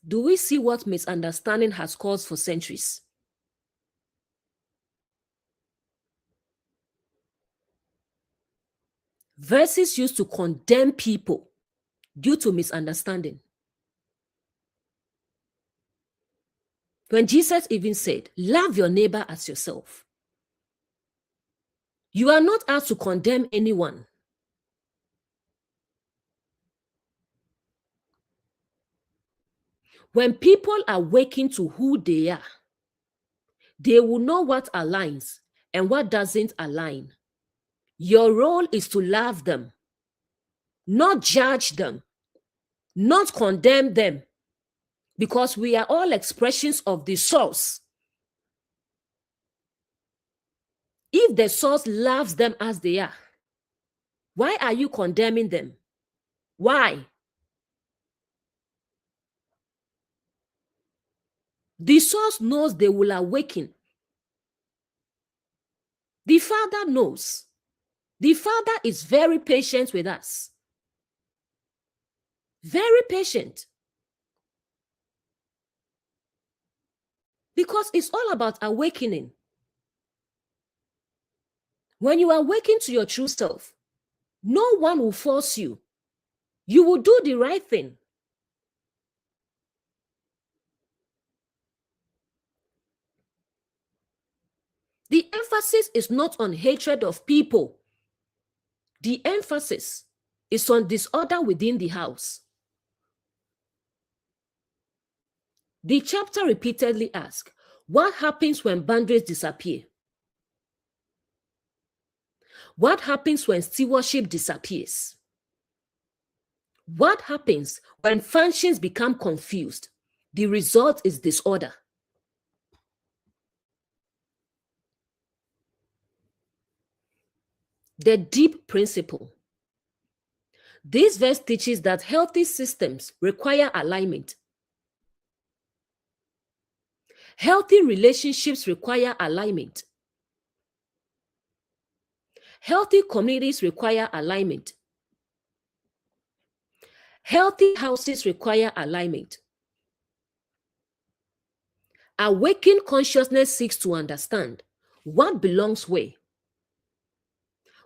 Do we see what misunderstanding has caused for centuries? Verses used to condemn people due to misunderstanding. When Jesus even said, love your neighbor as yourself, you are not asked to condemn anyone. When people awaken to who they are, they will know what aligns and what doesn't align. Your role is to love them, not judge them, not condemn them, because we are all expressions of the source. If the source loves them as they are, why are you condemning them? Why? The source knows they will awaken. The Father knows. The Father is very patient with us. Very patient. Because it's all about awakening. When you awaken to your true self, no one will force you. You will do the right thing. The emphasis is not on hatred of people. The emphasis is on disorder within the house. The chapter repeatedly asks, what happens when boundaries disappear? What happens when stewardship disappears? What happens when functions become confused? The result is disorder. The deep principle. This verse teaches that healthy systems require alignment. Healthy relationships require alignment. Healthy communities require alignment. Healthy houses require alignment. Awakened consciousness seeks to understand what belongs where.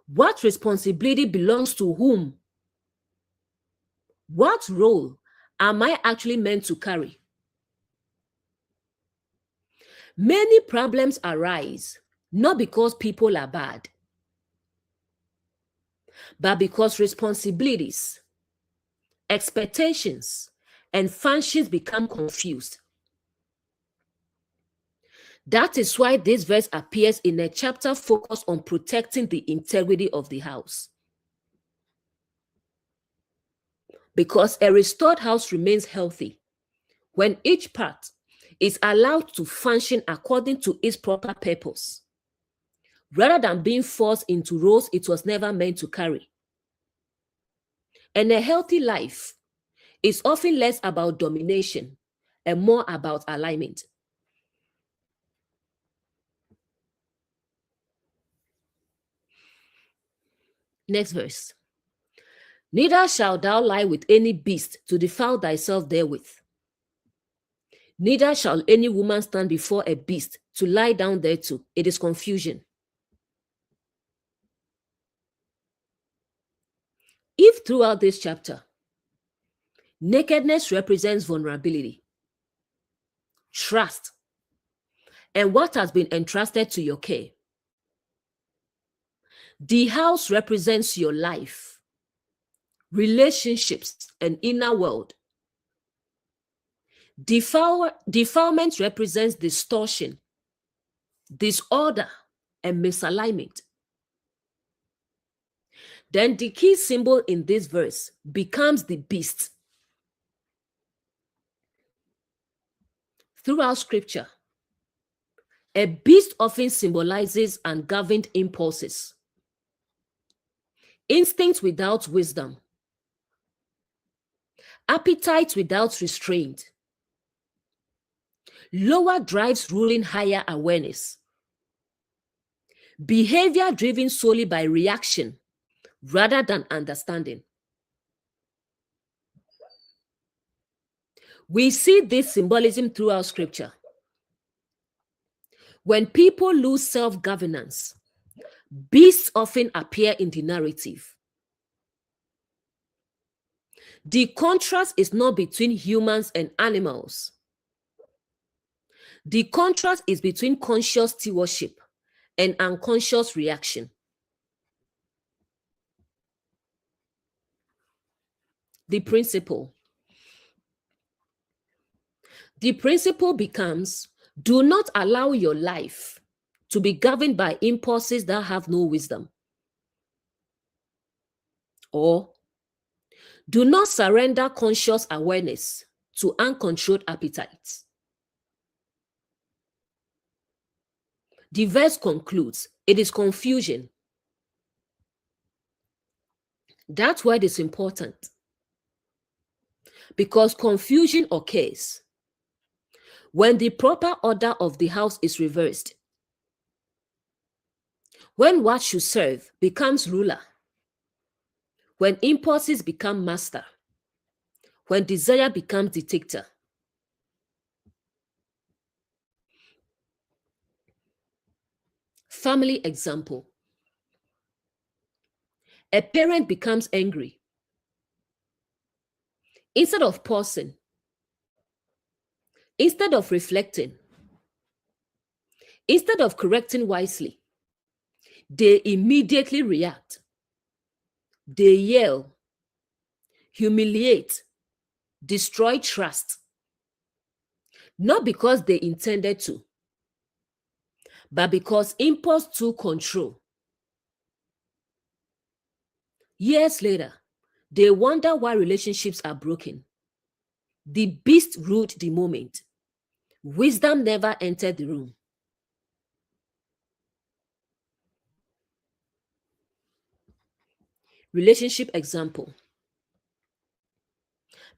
What responsibility belongs to whom? What role am I actually meant to carry? Many problems arise not because people are bad, but because responsibilities, expectations, and functions become confused. That is why this verse appears in a chapter focused on protecting the integrity of the house. Because a restored house remains healthy when each part is allowed to function according to its proper purpose, rather than being forced into roles it was never meant to carry. And a healthy life is often less about domination and more about alignment. Next verse. Neither shalt thou lie with any beast to defile thyself therewith. Neither shall any woman stand before a beast to lie down thereto. It is confusion. If throughout this chapter, nakedness represents vulnerability, trust, and what has been entrusted to your care, the house represents your life, relationships, and inner world. Defilement represents distortion, disorder, and misalignment. Then the key symbol in this verse becomes the beast. Throughout scripture, a beast often symbolizes ungoverned impulses, instincts without wisdom, appetites without restraint, lower drives ruling higher awareness, behavior driven solely by reaction rather than understanding. We see this symbolism throughout scripture. When people lose self-governance, beasts often appear in the narrative. The contrast is not between humans and animals. The contrast is between conscious stewardship and unconscious reaction. The principle. The principle becomes, do not allow your life to be governed by impulses that have no wisdom. Or do not surrender conscious awareness to uncontrolled appetites. The verse concludes, it is confusion. That word is important because confusion occurs when the proper order of the house is reversed. When what should serve becomes ruler. When impulses become master. When desire becomes dictator. Family example. A parent becomes angry. Instead of pausing, instead of reflecting, instead of correcting wisely, they immediately react. They yell, humiliate, destroy trust. Not because they intended to, but because impulse took control. Years later, they wonder why relationships are broken. The beast ruled the moment. Wisdom never entered the room. Relationship example.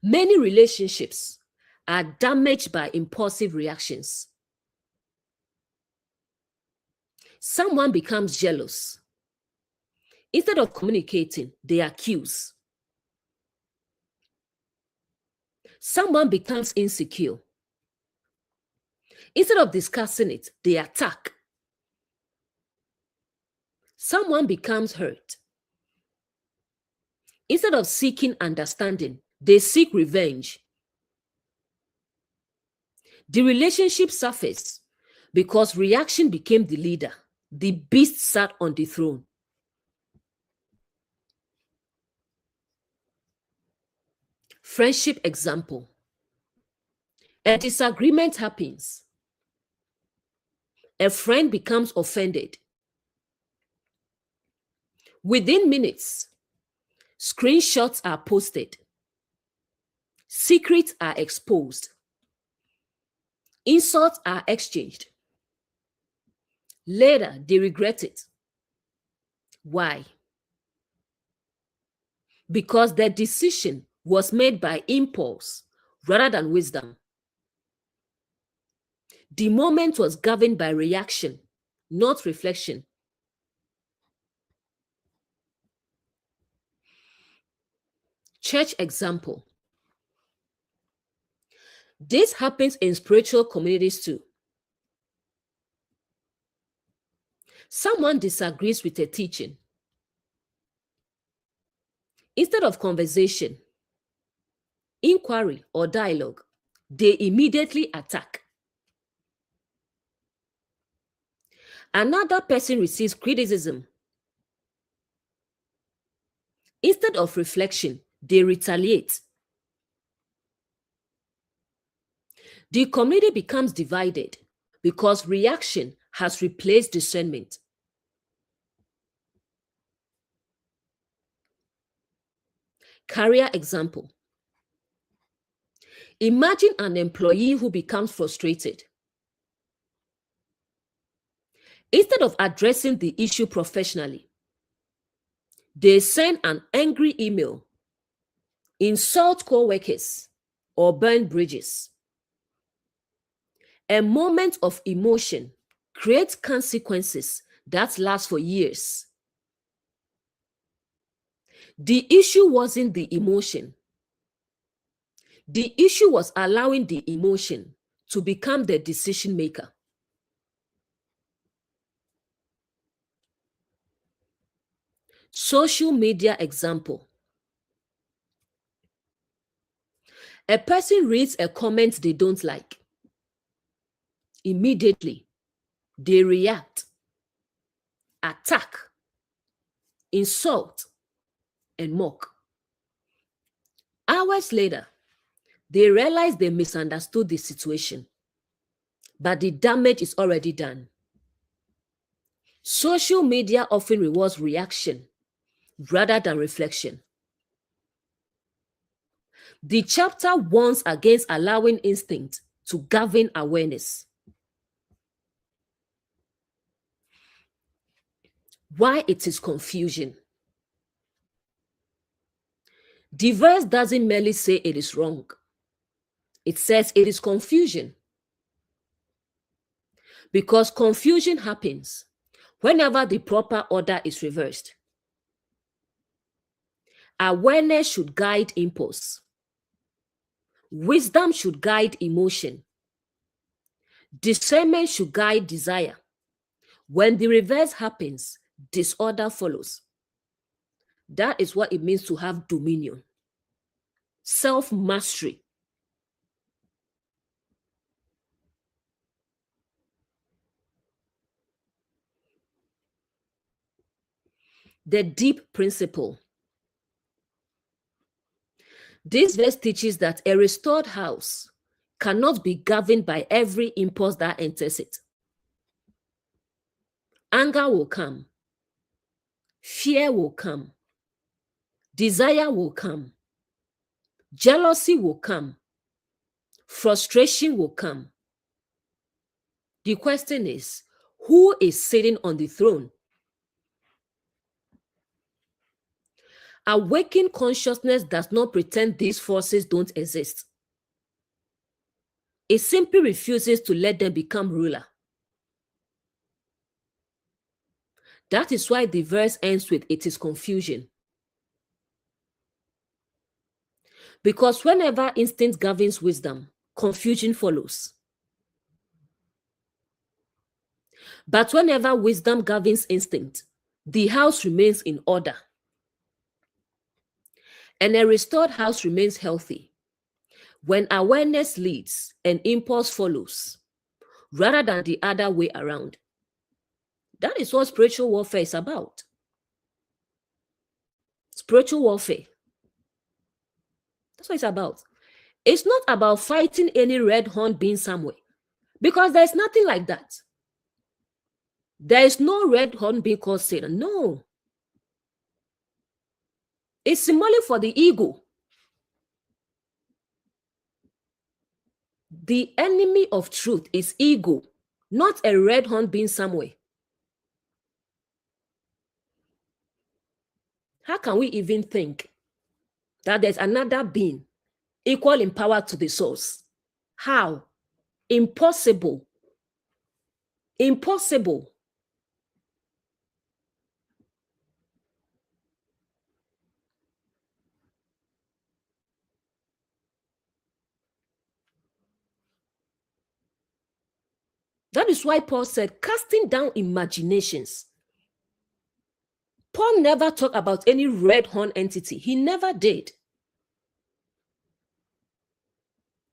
Many relationships are damaged by impulsive reactions. Someone becomes jealous. Instead of communicating, they accuse. Someone becomes insecure. Instead of discussing it, they attack. Someone becomes hurt. Instead of seeking understanding, they seek revenge. The relationship suffers because reaction became the leader. The beast sat on the throne. Friendship example. A disagreement happens. A friend becomes offended. Within minutes, screenshots are posted. Secrets are exposed. Insults are exchanged. Later, they regret it. Why? Because their decision was made by impulse rather than wisdom. The moment was governed by reaction, not reflection. Church example. This happens in spiritual communities too. Someone disagrees with a teaching. Instead of conversation, inquiry, or dialogue, they immediately attack. Another person receives criticism. Instead of reflection, they retaliate. The community becomes divided because reaction has replaced discernment. Career example. Imagine an employee who becomes frustrated. Instead of addressing the issue professionally, they send an angry email, insult co-workers, or burn bridges. A moment of emotion creates consequences that last for years. The issue wasn't the emotion. The issue was allowing the emotion to become the decision maker. Social media example. A person reads a comment they don't like. Immediately, they react, attack, insult, and mock. Hours later, they realize they misunderstood the situation, but the damage is already done. Social media often rewards reaction rather than reflection. The chapter warns against allowing instinct to govern awareness. Why it is confusion. The verse doesn't merely say it is wrong. It says it is confusion. Because confusion happens whenever the proper order is reversed. Awareness should guide impulse. Wisdom should guide emotion. Discernment should guide desire. When the reverse happens, disorder follows. That is what it means to have dominion. Self-mastery. The deep principle. This verse teaches that a restored house cannot be governed by every impulse that enters it. Anger will come. Fear will come. Desire will come. Jealousy will come. Frustration will come. The question is, who is sitting on the throne? Awakened consciousness does not pretend these forces don't exist. It simply refuses to let them become ruler. That is why the verse ends with it is confusion. Because whenever instinct governs wisdom, confusion follows. But whenever wisdom governs instinct, the house remains in order. And a restored house remains healthy when awareness leads and impulse follows, rather than the other way around. That is what spiritual warfare is about. Spiritual warfare. That's what it's about. It's not about fighting any red horn being somewhere, because there's nothing like that. There is no red horn being called Satan. No. It's symbolic for the ego. The enemy of truth is ego, not a red horn being somewhere. How can we even think that there's another being equal in power to the source? How? Impossible. Impossible. That is why Paul said, casting down imaginations. Paul never talked about any red horn entity. He never did.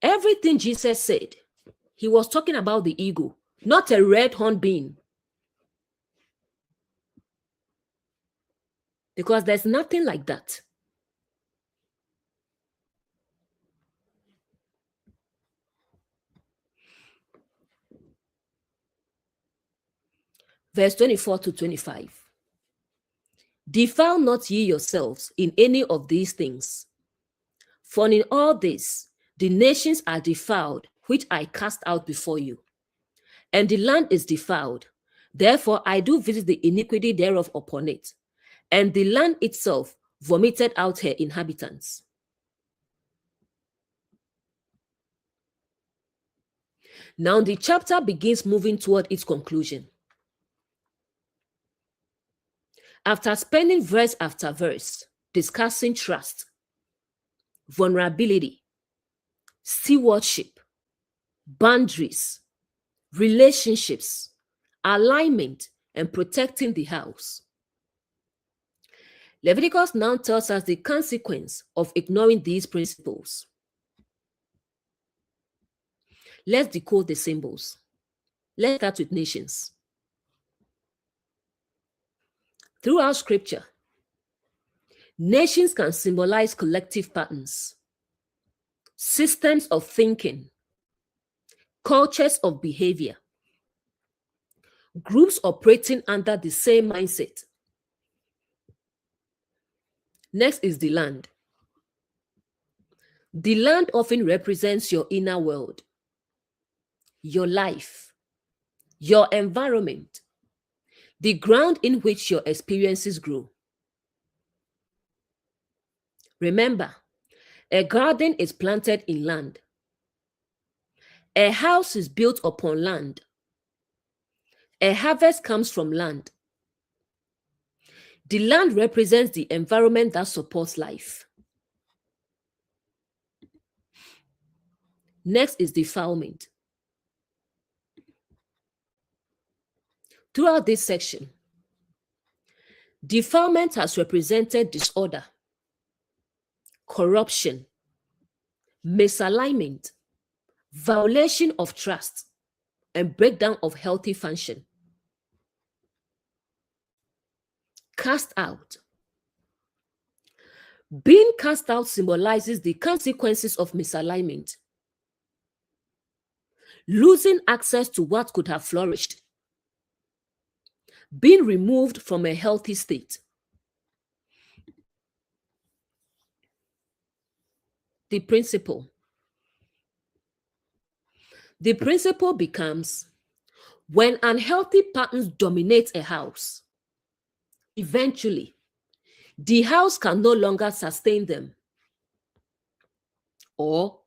Everything Jesus said, he was talking about the ego, not a red horn being. Because there's nothing like that. Verse 24 to 25. Defile not ye yourselves in any of these things. For in all this, the nations are defiled, which I cast out before you. And the land is defiled. Therefore, I do visit the iniquity thereof upon it. And the land itself vomited out her inhabitants. Now the chapter begins moving toward its conclusion. After spending verse after verse discussing trust, vulnerability, stewardship, boundaries, relationships, alignment, and protecting the house, Leviticus now tells us the consequence of ignoring these principles. Let's decode the symbols. Let's start with nations. Throughout scripture, nations can symbolize collective patterns, systems of thinking, cultures of behavior, groups operating under the same mindset. Next is the land. The land often represents your inner world, your life, your environment, the ground in which your experiences grow. Remember, a garden is planted in land. A house is built upon land. A harvest comes from land. The land represents the environment that supports life. Next is defilement. Throughout this section, defilement has represented disorder, corruption, misalignment, violation of trust, and breakdown of healthy function. Cast out. Being cast out symbolizes the consequences of misalignment. Losing access to what could have flourished. Being removed from a healthy state. The principle. The principle becomes when unhealthy patterns dominate a house, eventually, the house can no longer sustain them. Or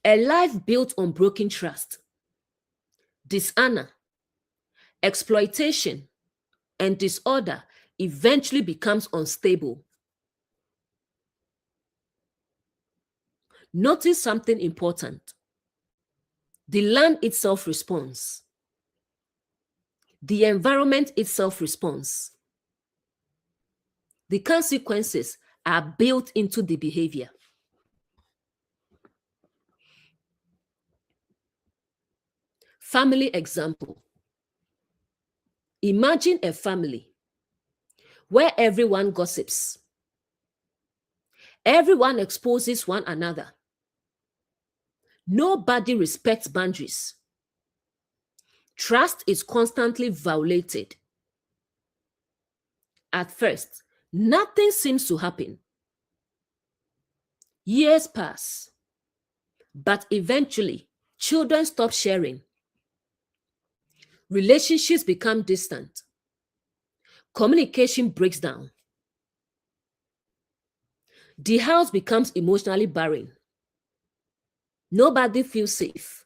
a life built on broken trust, dishonor, exploitation, and disorder eventually becomes unstable. Notice something important. The land itself responds. The environment itself responds. The consequences are built into the behavior. Family example. Imagine a family where everyone gossips. Everyone exposes one another. Nobody respects boundaries. Trust is constantly violated. At first, nothing seems to happen. Years pass, but eventually, children stop sharing. Relationships become distant. Communication breaks down. The house becomes emotionally barren. Nobody feels safe.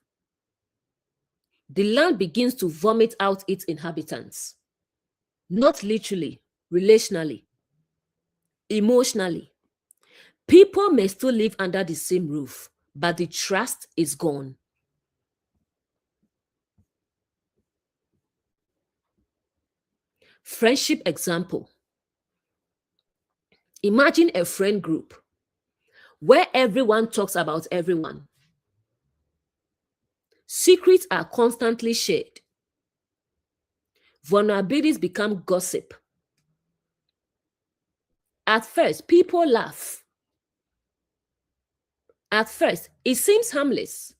The land begins to vomit out its inhabitants. Not literally, relationally, emotionally. People may still live under the same roof, but the trust is gone. Friendship example. Imagine a friend group where everyone talks about everyone. Secrets are constantly shared. Vulnerabilities become gossip. At first, people laugh. At first, it seems harmless.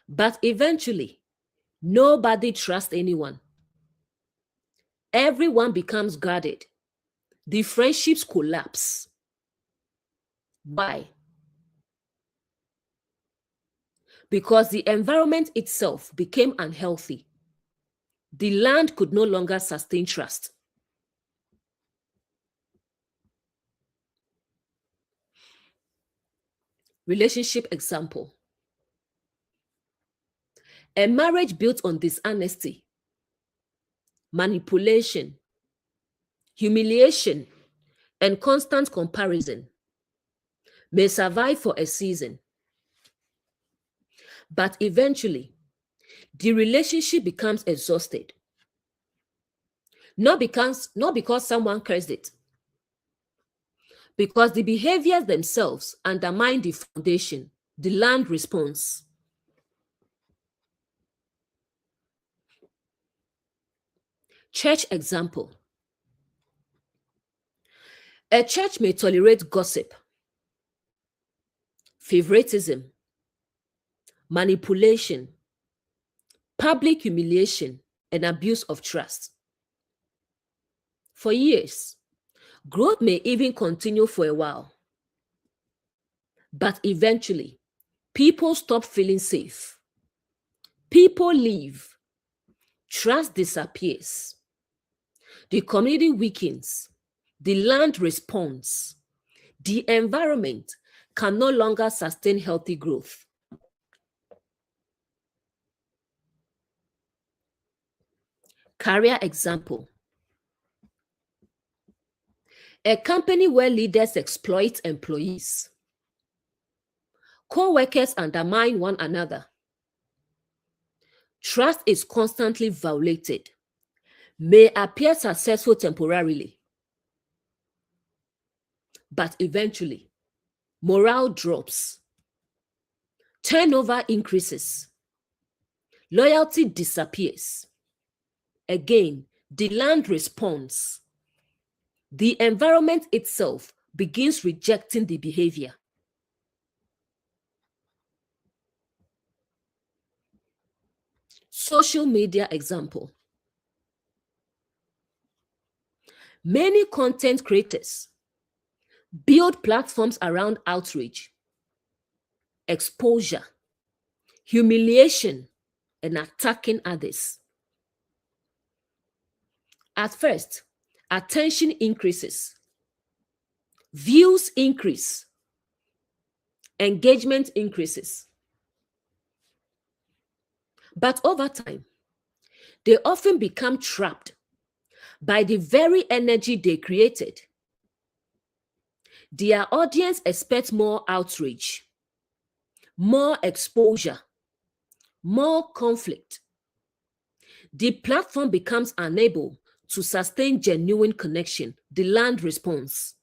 But eventually, nobody trusts anyone. Everyone becomes guarded. The friendships collapse. Why? Because the environment itself became unhealthy. The land could no longer sustain trust. Relationship example. A marriage built on dishonesty, manipulation, humiliation, and constant comparison may survive for a season. But eventually, the relationship becomes exhausted. Not because someone cursed it, because the behaviors themselves undermine the foundation. The land responds. Church example. A church may tolerate gossip, favoritism, manipulation, public humiliation, and abuse of trust. For years, Growth may even continue for a while, but eventually, people stop feeling safe. People leave. Trust disappears. The community weakens. The land responds. The environment can no longer sustain healthy growth. Career example. A company where leaders exploit employees. Co-workers undermine one another. Trust is constantly violated. May appear successful temporarily, but eventually, morale drops. Turnover increases. Loyalty disappears. Again, the land responds. The environment itself begins rejecting the behavior. Social media example. Many content creators build platforms around outrage, exposure, humiliation, and attacking others. At first, attention increases, views increase, engagement increases. But over time, they often become trapped by the very energy they created. Their audience expects more outrage, more exposure, more conflict. The platform becomes unable to sustain genuine connection. The land responds.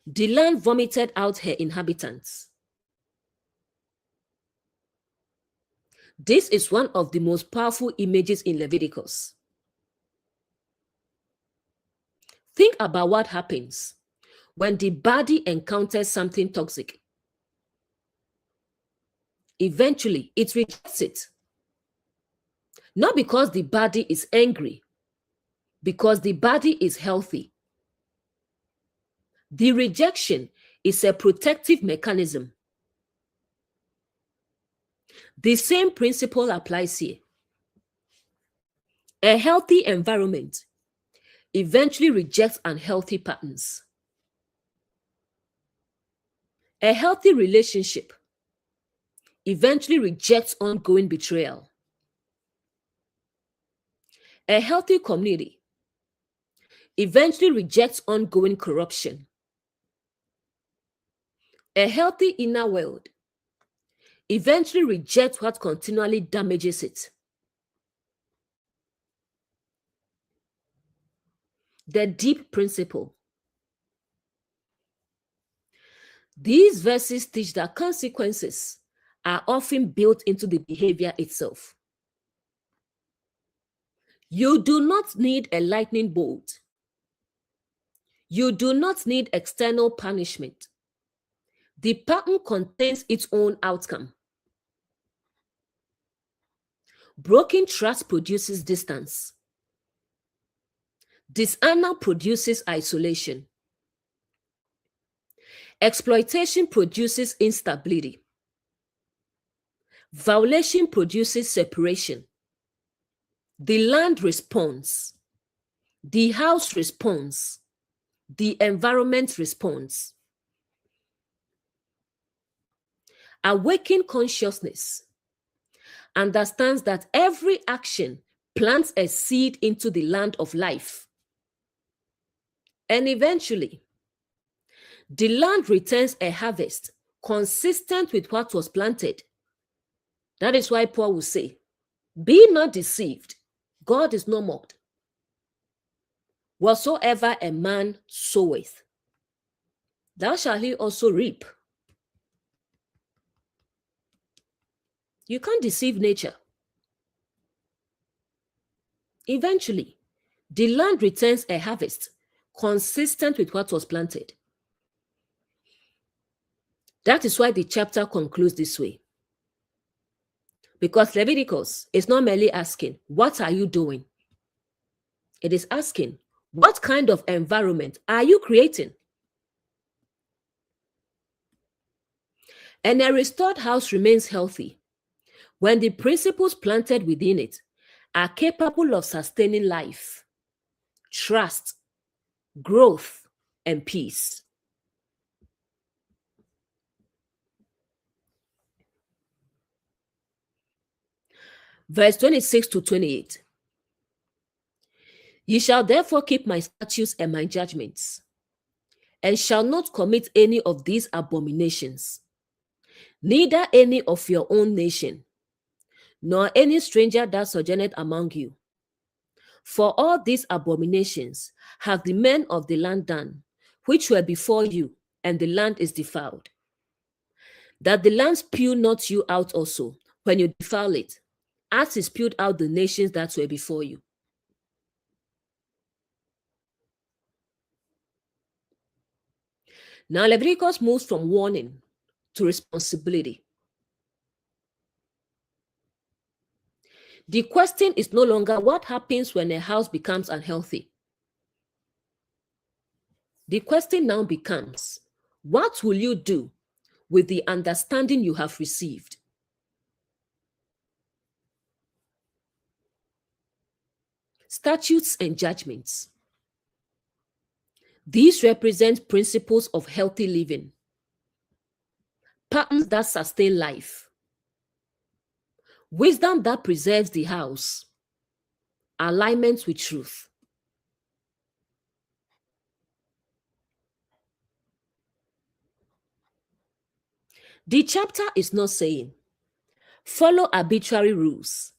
The land vomited out her inhabitants. This is one of the most powerful images in Leviticus. Think about what happens when the body encounters something toxic. Eventually, it rejects it. Not because the body is angry, because the body is healthy. The rejection is a protective mechanism. The same principle applies here. A healthy environment eventually rejects unhealthy patterns. A healthy relationship eventually rejects ongoing betrayal. A healthy community eventually rejects ongoing corruption. A healthy inner world eventually rejects what continually damages it. The deep principle. These verses teach that consequences are often built into the behavior itself. You do not need a lightning bolt. You do not need external punishment. The pattern contains its own outcome. Broken trust produces distance. Dishonor produces isolation. Exploitation produces instability. Violation produces separation. The land responds. The house responds. The environment responds. Awakened consciousness understands that every action plants a seed into the land of life. And eventually, the land returns a harvest consistent with what was planted. That is why Paul will say, be not deceived. God is not mocked. Whatsoever a man soweth, thou shalt he also reap. You can't deceive nature. Eventually, the land returns a harvest consistent with what was planted. That is why the chapter concludes this way. Because Leviticus is not merely asking, what are you doing? It is asking, what kind of environment are you creating? And a restored house remains healthy when the principles planted within it are capable of sustaining life, trust, growth, and peace. Verse 26 to 28. Ye shall therefore keep my statutes and my judgments, and shall not commit any of these abominations, neither any of your own nation, nor any stranger that sojourneth among you. For all these abominations have the men of the land done, which were before you, and the land is defiled. That the land spew not you out also, when you defile it, as it spewed out the nations that were before you. Now Leviticus moves from warning to responsibility. The question is no longer what happens when a house becomes unhealthy. The question now becomes, what will you do with the understanding you have received? Statutes and judgments. These represent principles of healthy living, patterns that sustain life, wisdom that preserves the house, alignment with truth. The chapter is not saying, follow arbitrary rules.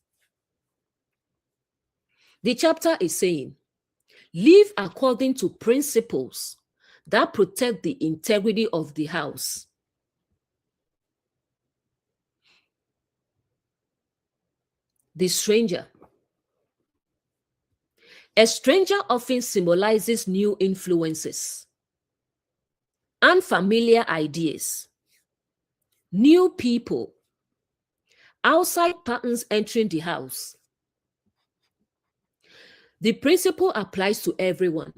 The chapter is saying, live according to principles that protect the integrity of the house. The stranger. A stranger often symbolizes new influences, unfamiliar ideas, new people, outside patterns entering the house. The principle applies to everyone,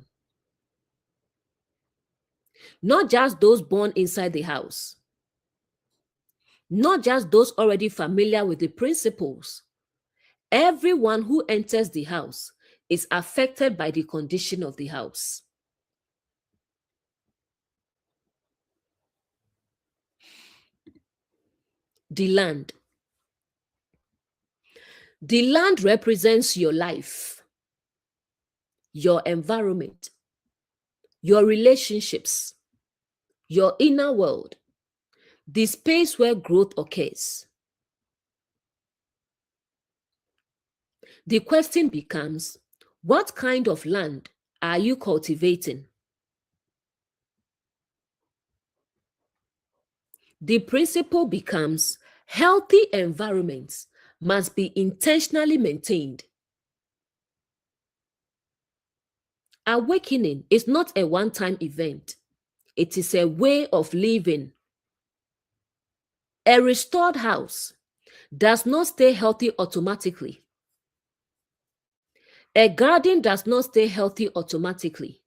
not just those born inside the house, not just those already familiar with the principles. Everyone who enters the house is affected by the condition of the house. The land. The land represents your life, your environment, your relationships, your inner world, the space where growth occurs. The question becomes, what kind of land are you cultivating? The principle becomes, healthy environments must be intentionally maintained. Awakening is not a one-time event. It is a way of living. A restored house does not stay healthy automatically. A garden does not stay healthy automatically.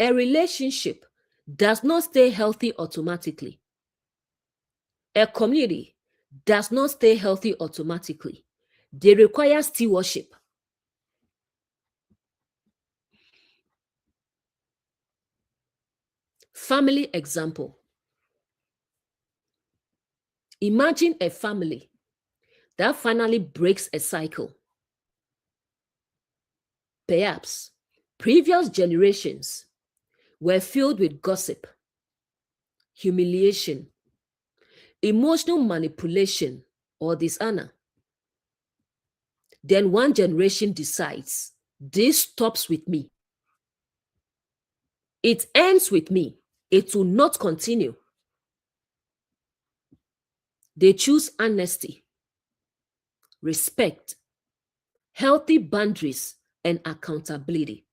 A relationship does not stay healthy automatically. A community does not stay healthy automatically. They require stewardship. Family example. Imagine a family that finally breaks a cycle. Perhaps previous generations were filled with gossip, humiliation, emotional manipulation, or dishonor. Then one generation decides, this stops with me. It ends with me. It will not continue. They choose honesty, respect, healthy boundaries, and accountability.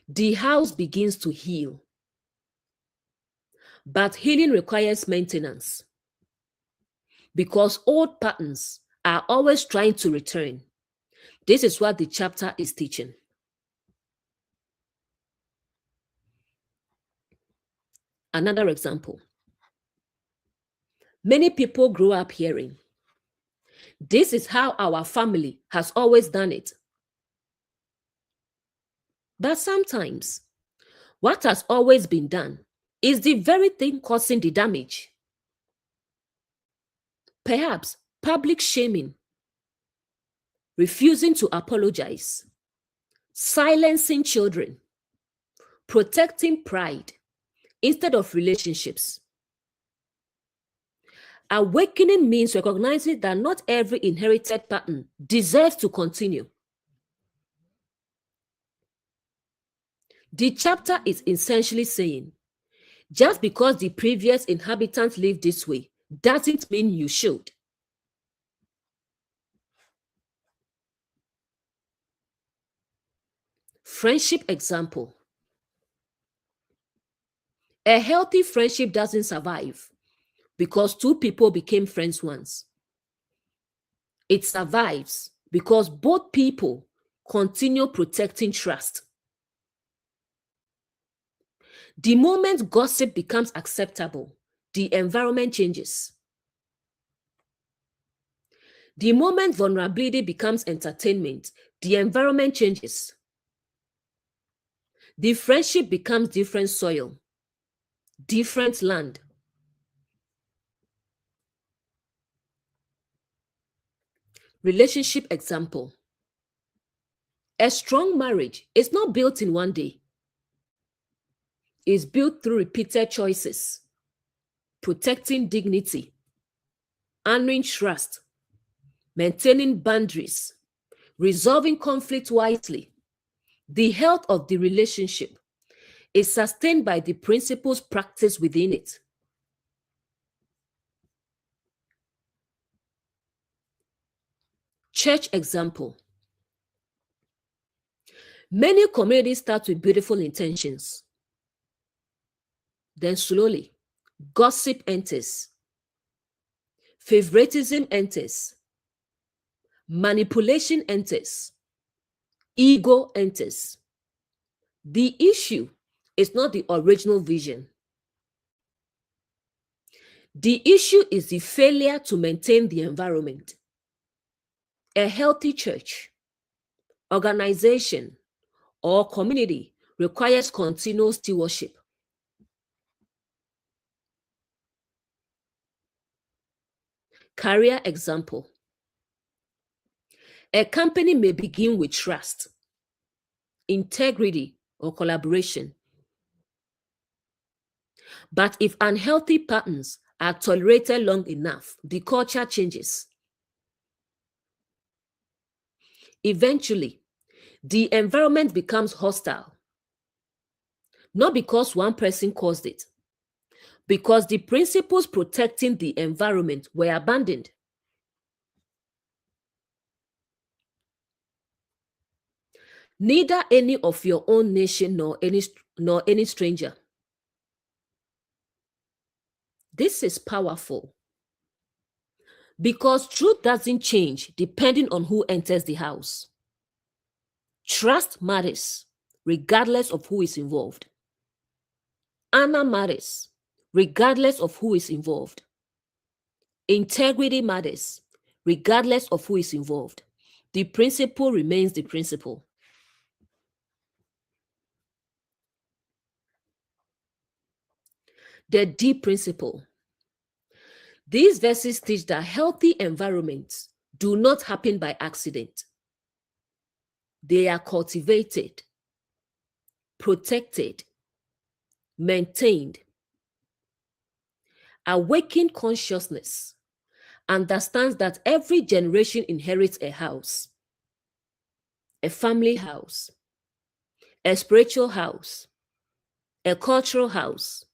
The house begins to heal. But healing requires maintenance. because old patterns are always trying to return. This is what the chapter is teaching. Another example. Many people grow up hearing, "This is how our family has always done it." But sometimes, what has always been done is the very thing causing the damage. Perhaps public shaming, refusing to apologize, silencing children, protecting pride instead of relationships. Awakening means recognizing that not every inherited pattern deserves to continue. The chapter is essentially saying, just because the previous inhabitants lived this way doesn't mean you should. Friendship example. A healthy friendship doesn't survive because two people became friends once. It survives because both people continue protecting trust. The moment gossip becomes acceptable, the environment changes. The moment vulnerability becomes entertainment, the environment changes. The friendship becomes different soil, different land. Relationship example. A strong marriage is not built in one day. It's built through repeated choices, protecting dignity, honoring trust, maintaining boundaries, resolving conflict wisely. The health of the relationship is sustained by the principles practiced within it. Church example. Many communities start with beautiful intentions. Then slowly, gossip enters, favoritism enters, manipulation enters, ego enters. The issue is not the original vision. The issue is the failure to maintain the environment. A healthy church, organization, or community requires continuous stewardship. Career example. A company may begin with trust, integrity, or collaboration. But if unhealthy patterns are tolerated long enough, the culture changes. Eventually, the environment becomes hostile. Not because one person caused it, because the principles protecting the environment were abandoned. Neither any of your own nation nor any stranger. This is powerful because truth doesn't change depending on who enters the house. Trust matters regardless of who is involved. Honor matters regardless of who is involved. Integrity matters regardless of who is involved. The principle remains the principle. The deep principle. These verses teach that healthy environments do not happen by accident. They are cultivated, protected, maintained. Awakened consciousness understands that every generation inherits a house, a family house, a spiritual house, a cultural house,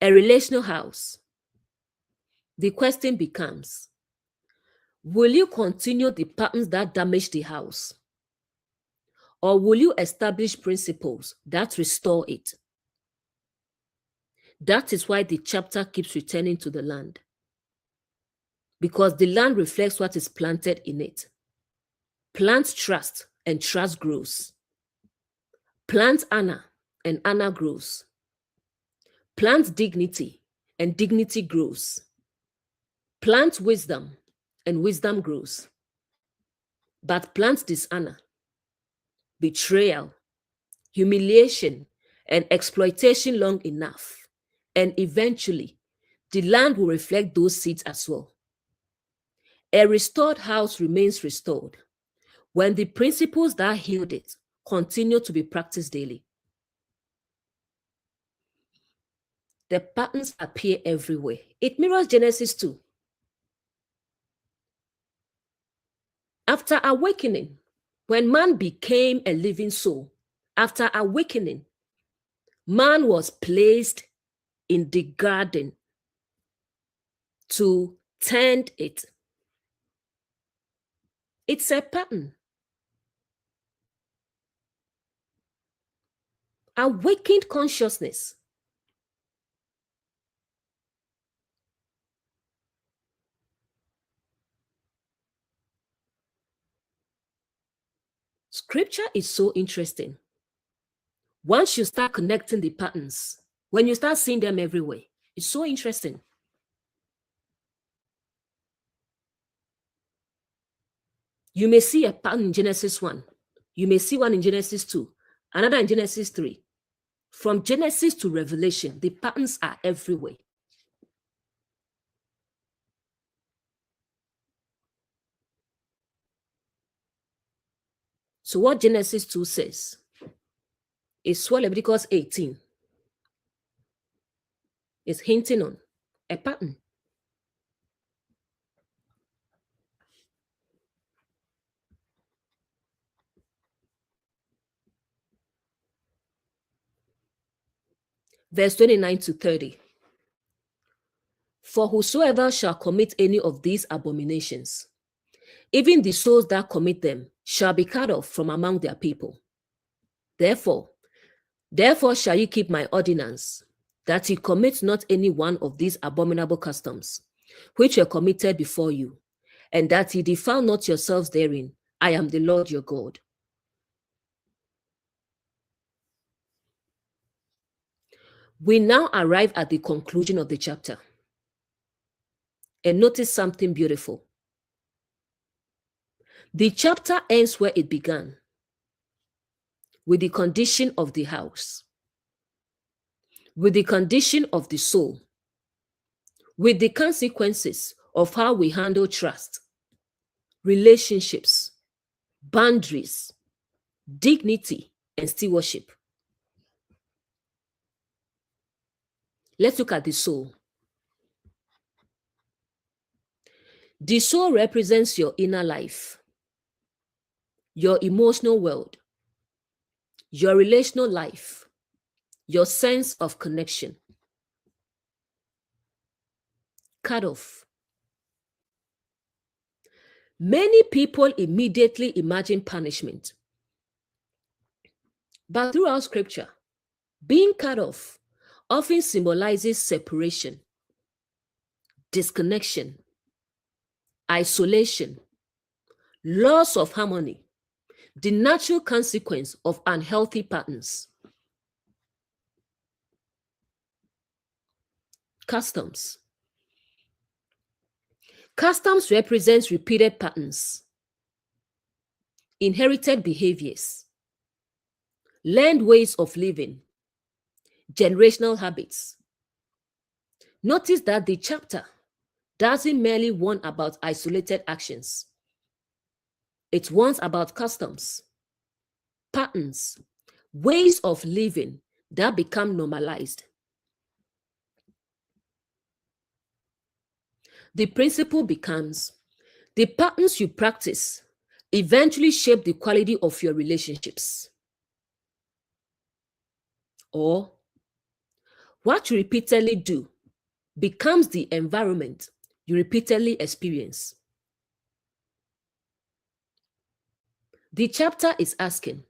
a relational house. The question becomes, will you continue the patterns that damage the house? Or will you establish principles that restore it? That is why the chapter keeps returning to the land. because the land reflects what is planted in it. Plant trust, and trust grows. Plant honor, and honor grows. Plant dignity, and dignity grows. Plant wisdom, and wisdom grows. But plant dishonor, betrayal, humiliation, and exploitation long enough, and eventually the land will reflect those seeds as well. A restored house remains restored when the principles that healed it continue to be practiced daily. The patterns appear everywhere. It mirrors Genesis 2. After awakening, when man became a living soul, after awakening, man was placed in the garden to tend it. It's a pattern. Awakened consciousness. Scripture is so interesting. Once you start connecting the patterns, when you start seeing them everywhere, it's so interesting. You may see a pattern in Genesis 1. You may see one in Genesis 2, another in Genesis 3. From Genesis to Revelation, the patterns are everywhere. So what Genesis 2 says is what Leviticus 18 is hinting on, a pattern. Verse 29 to 30. For whosoever shall commit any of these abominations, even the souls that commit them shall be cut off from among their people. Therefore shall ye keep my ordinance, that ye commit not any one of these abominable customs, which were committed before you, and that ye defile not yourselves therein. I am the Lord your God. We now arrive at the conclusion of the chapter. And notice something beautiful. The chapter ends where it began, with the condition of the house, with the condition of the soul, with the consequences of how we handle trust, relationships, boundaries, dignity, and stewardship. Let's look at the soul. The soul represents your inner life, your emotional world, your relational life, your sense of connection. Cut off. Many people immediately imagine punishment. But throughout scripture, being cut off often symbolizes separation, disconnection, isolation, loss of harmony, the natural consequence of unhealthy patterns. Customs. Customs represents repeated patterns, inherited behaviors, learned ways of living, generational habits. Notice that the chapter doesn't merely warn about isolated actions. It warns about customs, patterns, ways of living that become normalized. The principle becomes the patterns you practice eventually shape the quality of your relationships. Or what you repeatedly do becomes the environment you repeatedly experience. The chapter is asking,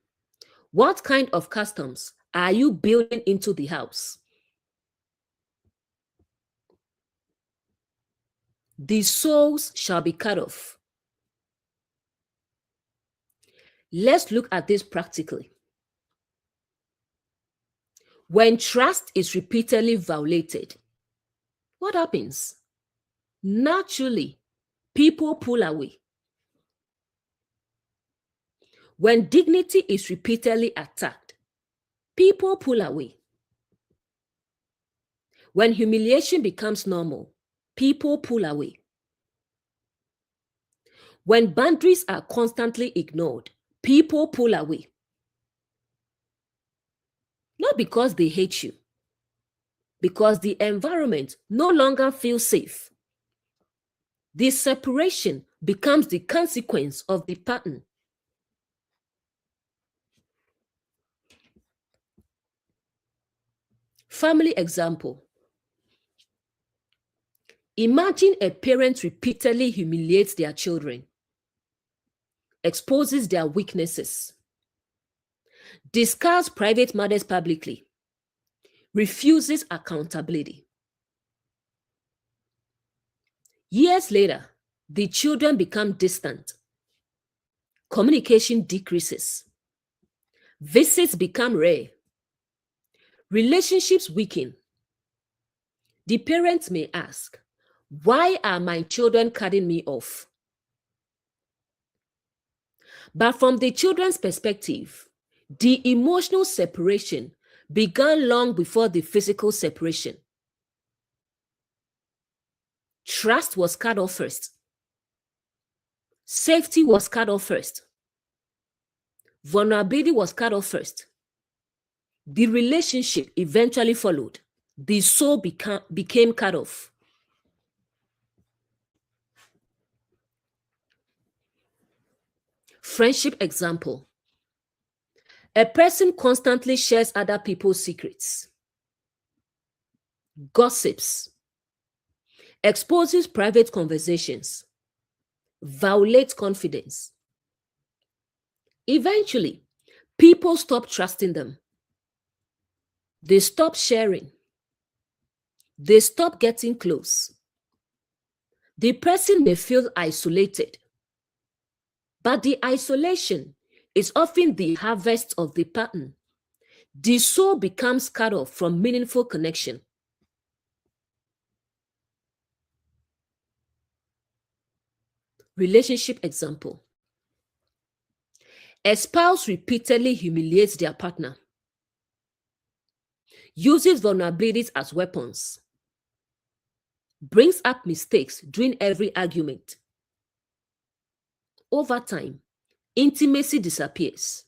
what kind of customs are you building into the house? the souls shall be cut off. Let's look at this practically. When trust is repeatedly violated, what happens? Naturally, people pull away. When dignity is repeatedly attacked, people pull away. When humiliation becomes normal, people pull away. When boundaries are constantly ignored, people pull away. Not because they hate you, because the environment no longer feels safe. This separation becomes the consequence of the pattern. Family example. Imagine a parent repeatedly humiliates their children, exposes their weaknesses, discards private matters publicly, refuses accountability. Years later, the children become distant. Communication decreases. Visits become rare. Relationships weaken. The parents may ask, why are my children cutting me off? But from the children's perspective, the emotional separation began long before the physical separation. Trust was cut off first. Safety was cut off first. Vulnerability was cut off first. The relationship eventually followed. The soul became cut off. Friendship example. A person constantly shares other people's secrets, gossips, exposes private conversations, violates confidence. Eventually, people stop trusting them. They stop sharing. They stop getting close. The person may feel isolated, but the isolation is often the harvest of the pattern. The soul becomes cut off from meaningful connection. Relationship example. A spouse repeatedly humiliates their partner, uses vulnerabilities as weapons, brings up mistakes during every argument. Over time, intimacy disappears.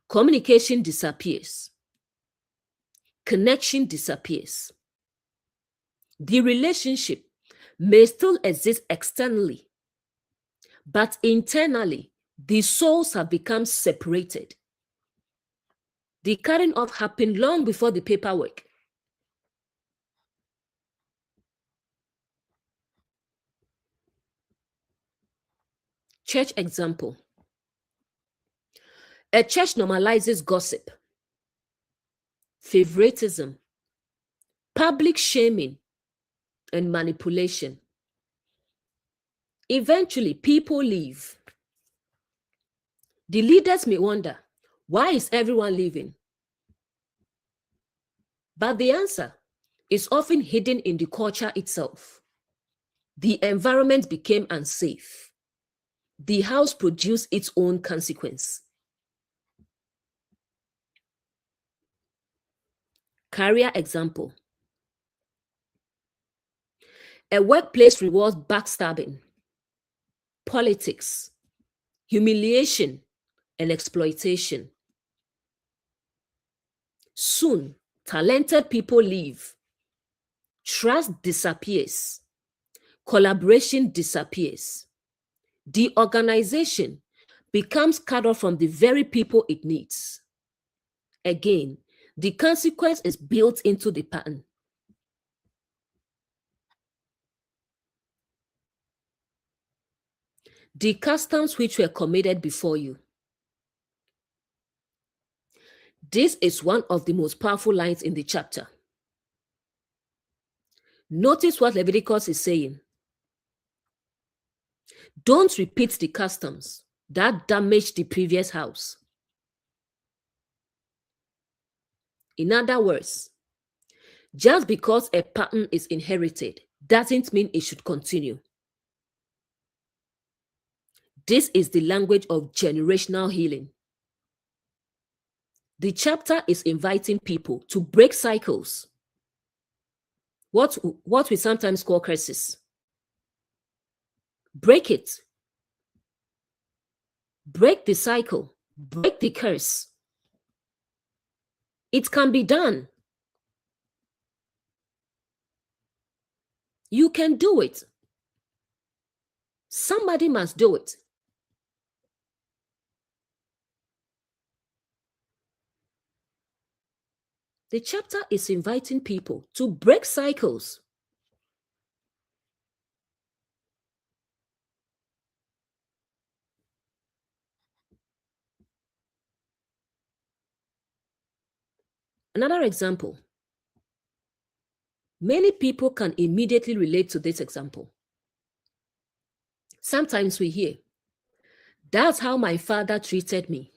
Communication disappears. Connection disappears. The relationship may still exist externally, but internally, the souls have become separated. The cutting off happened long before the paperwork. Church example. A church normalizes gossip, favoritism, public shaming, and manipulation. Eventually, people leave. The leaders may wonder, why is everyone leaving? But the answer is often hidden in the culture itself. The environment became unsafe. The house produced its own consequence. Career example. A workplace rewards backstabbing, politics, humiliation, and exploitation. Soon, talented people leave. Trust disappears. Collaboration disappears. The organization becomes cut off from the very people it needs. Again, the consequence is built into the pattern. The customs which were committed before you. This is one of the most powerful lines in the chapter. Notice what Leviticus is saying. Don't repeat the customs that damaged the previous house. In other words, just because a pattern is inherited doesn't mean it should continue. This is the language of generational healing. The chapter is inviting people to break cycles, what we sometimes call curses. Break it. Break the cycle. Break the curse. It can be done. You can do it. Somebody must do it. The chapter is inviting people to break cycles. Another example. Many people can immediately relate to this example. Sometimes we hear, that's how my father treated me.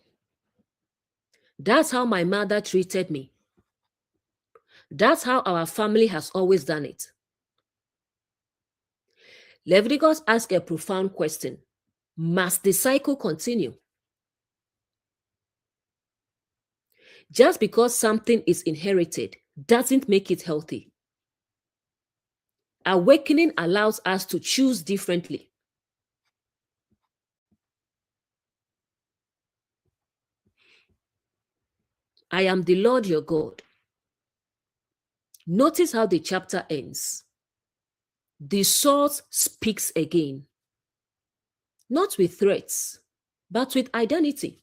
That's how my mother treated me. That's how our family has always done it. Leviticus asks a profound question. Must the cycle continue? Just because something is inherited doesn't make it healthy. Awakening allows us to choose differently. I am the Lord your God. Notice how the chapter ends. The source speaks again, not with threats, but with identity.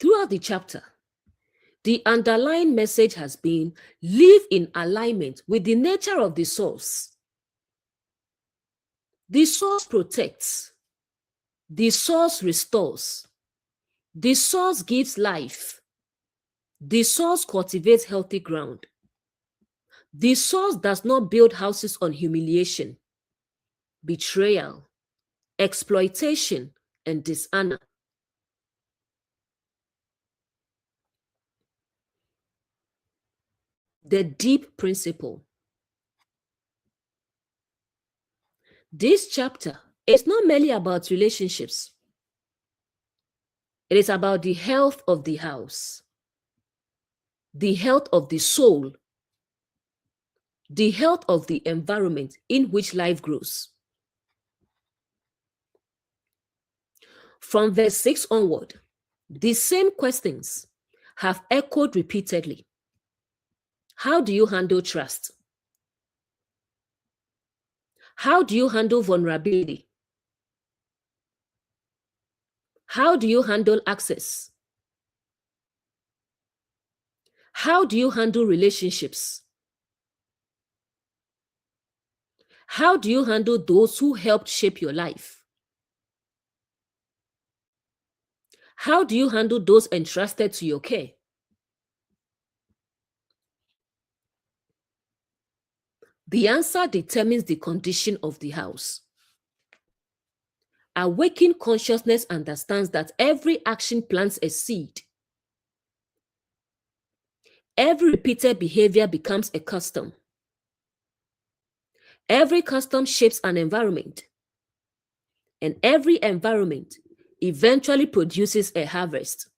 Throughout the chapter, the underlying message has been live in alignment with the nature of the source. The source protects. The source restores. The source gives life. The source cultivates healthy ground. The source does not build houses on humiliation, betrayal, exploitation, and dishonor. The deep principle. This chapter is not merely about relationships. It is about the health of the house, the health of the soul, the health of the environment in which life grows. From verse 6 onward, the same questions have echoed repeatedly. How do you handle trust? How do you handle vulnerability? How do you handle access? How do you handle relationships? How do you handle those who helped shape your life? How do you handle those entrusted to your care? The answer determines the condition of the house. Awakened consciousness understands that every action plants a seed. Every repeated behavior becomes a custom. Every custom shapes an environment. And every environment eventually produces a harvest.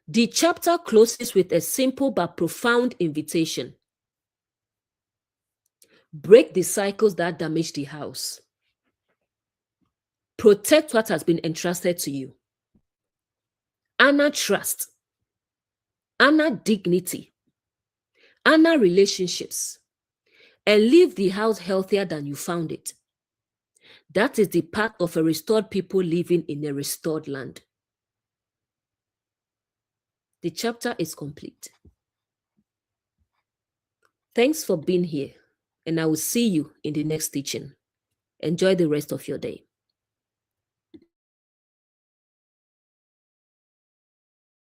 The chapter closes with a simple but profound invitation. Break the cycles that damage the house. Protect what has been entrusted to you. Honor trust. Honor dignity. Honor relationships. And leave the house healthier than you found it. That is the path of a restored people living in a restored land. The chapter is complete. Thanks for being here, and I will see you in the next teaching. Enjoy the rest of your day.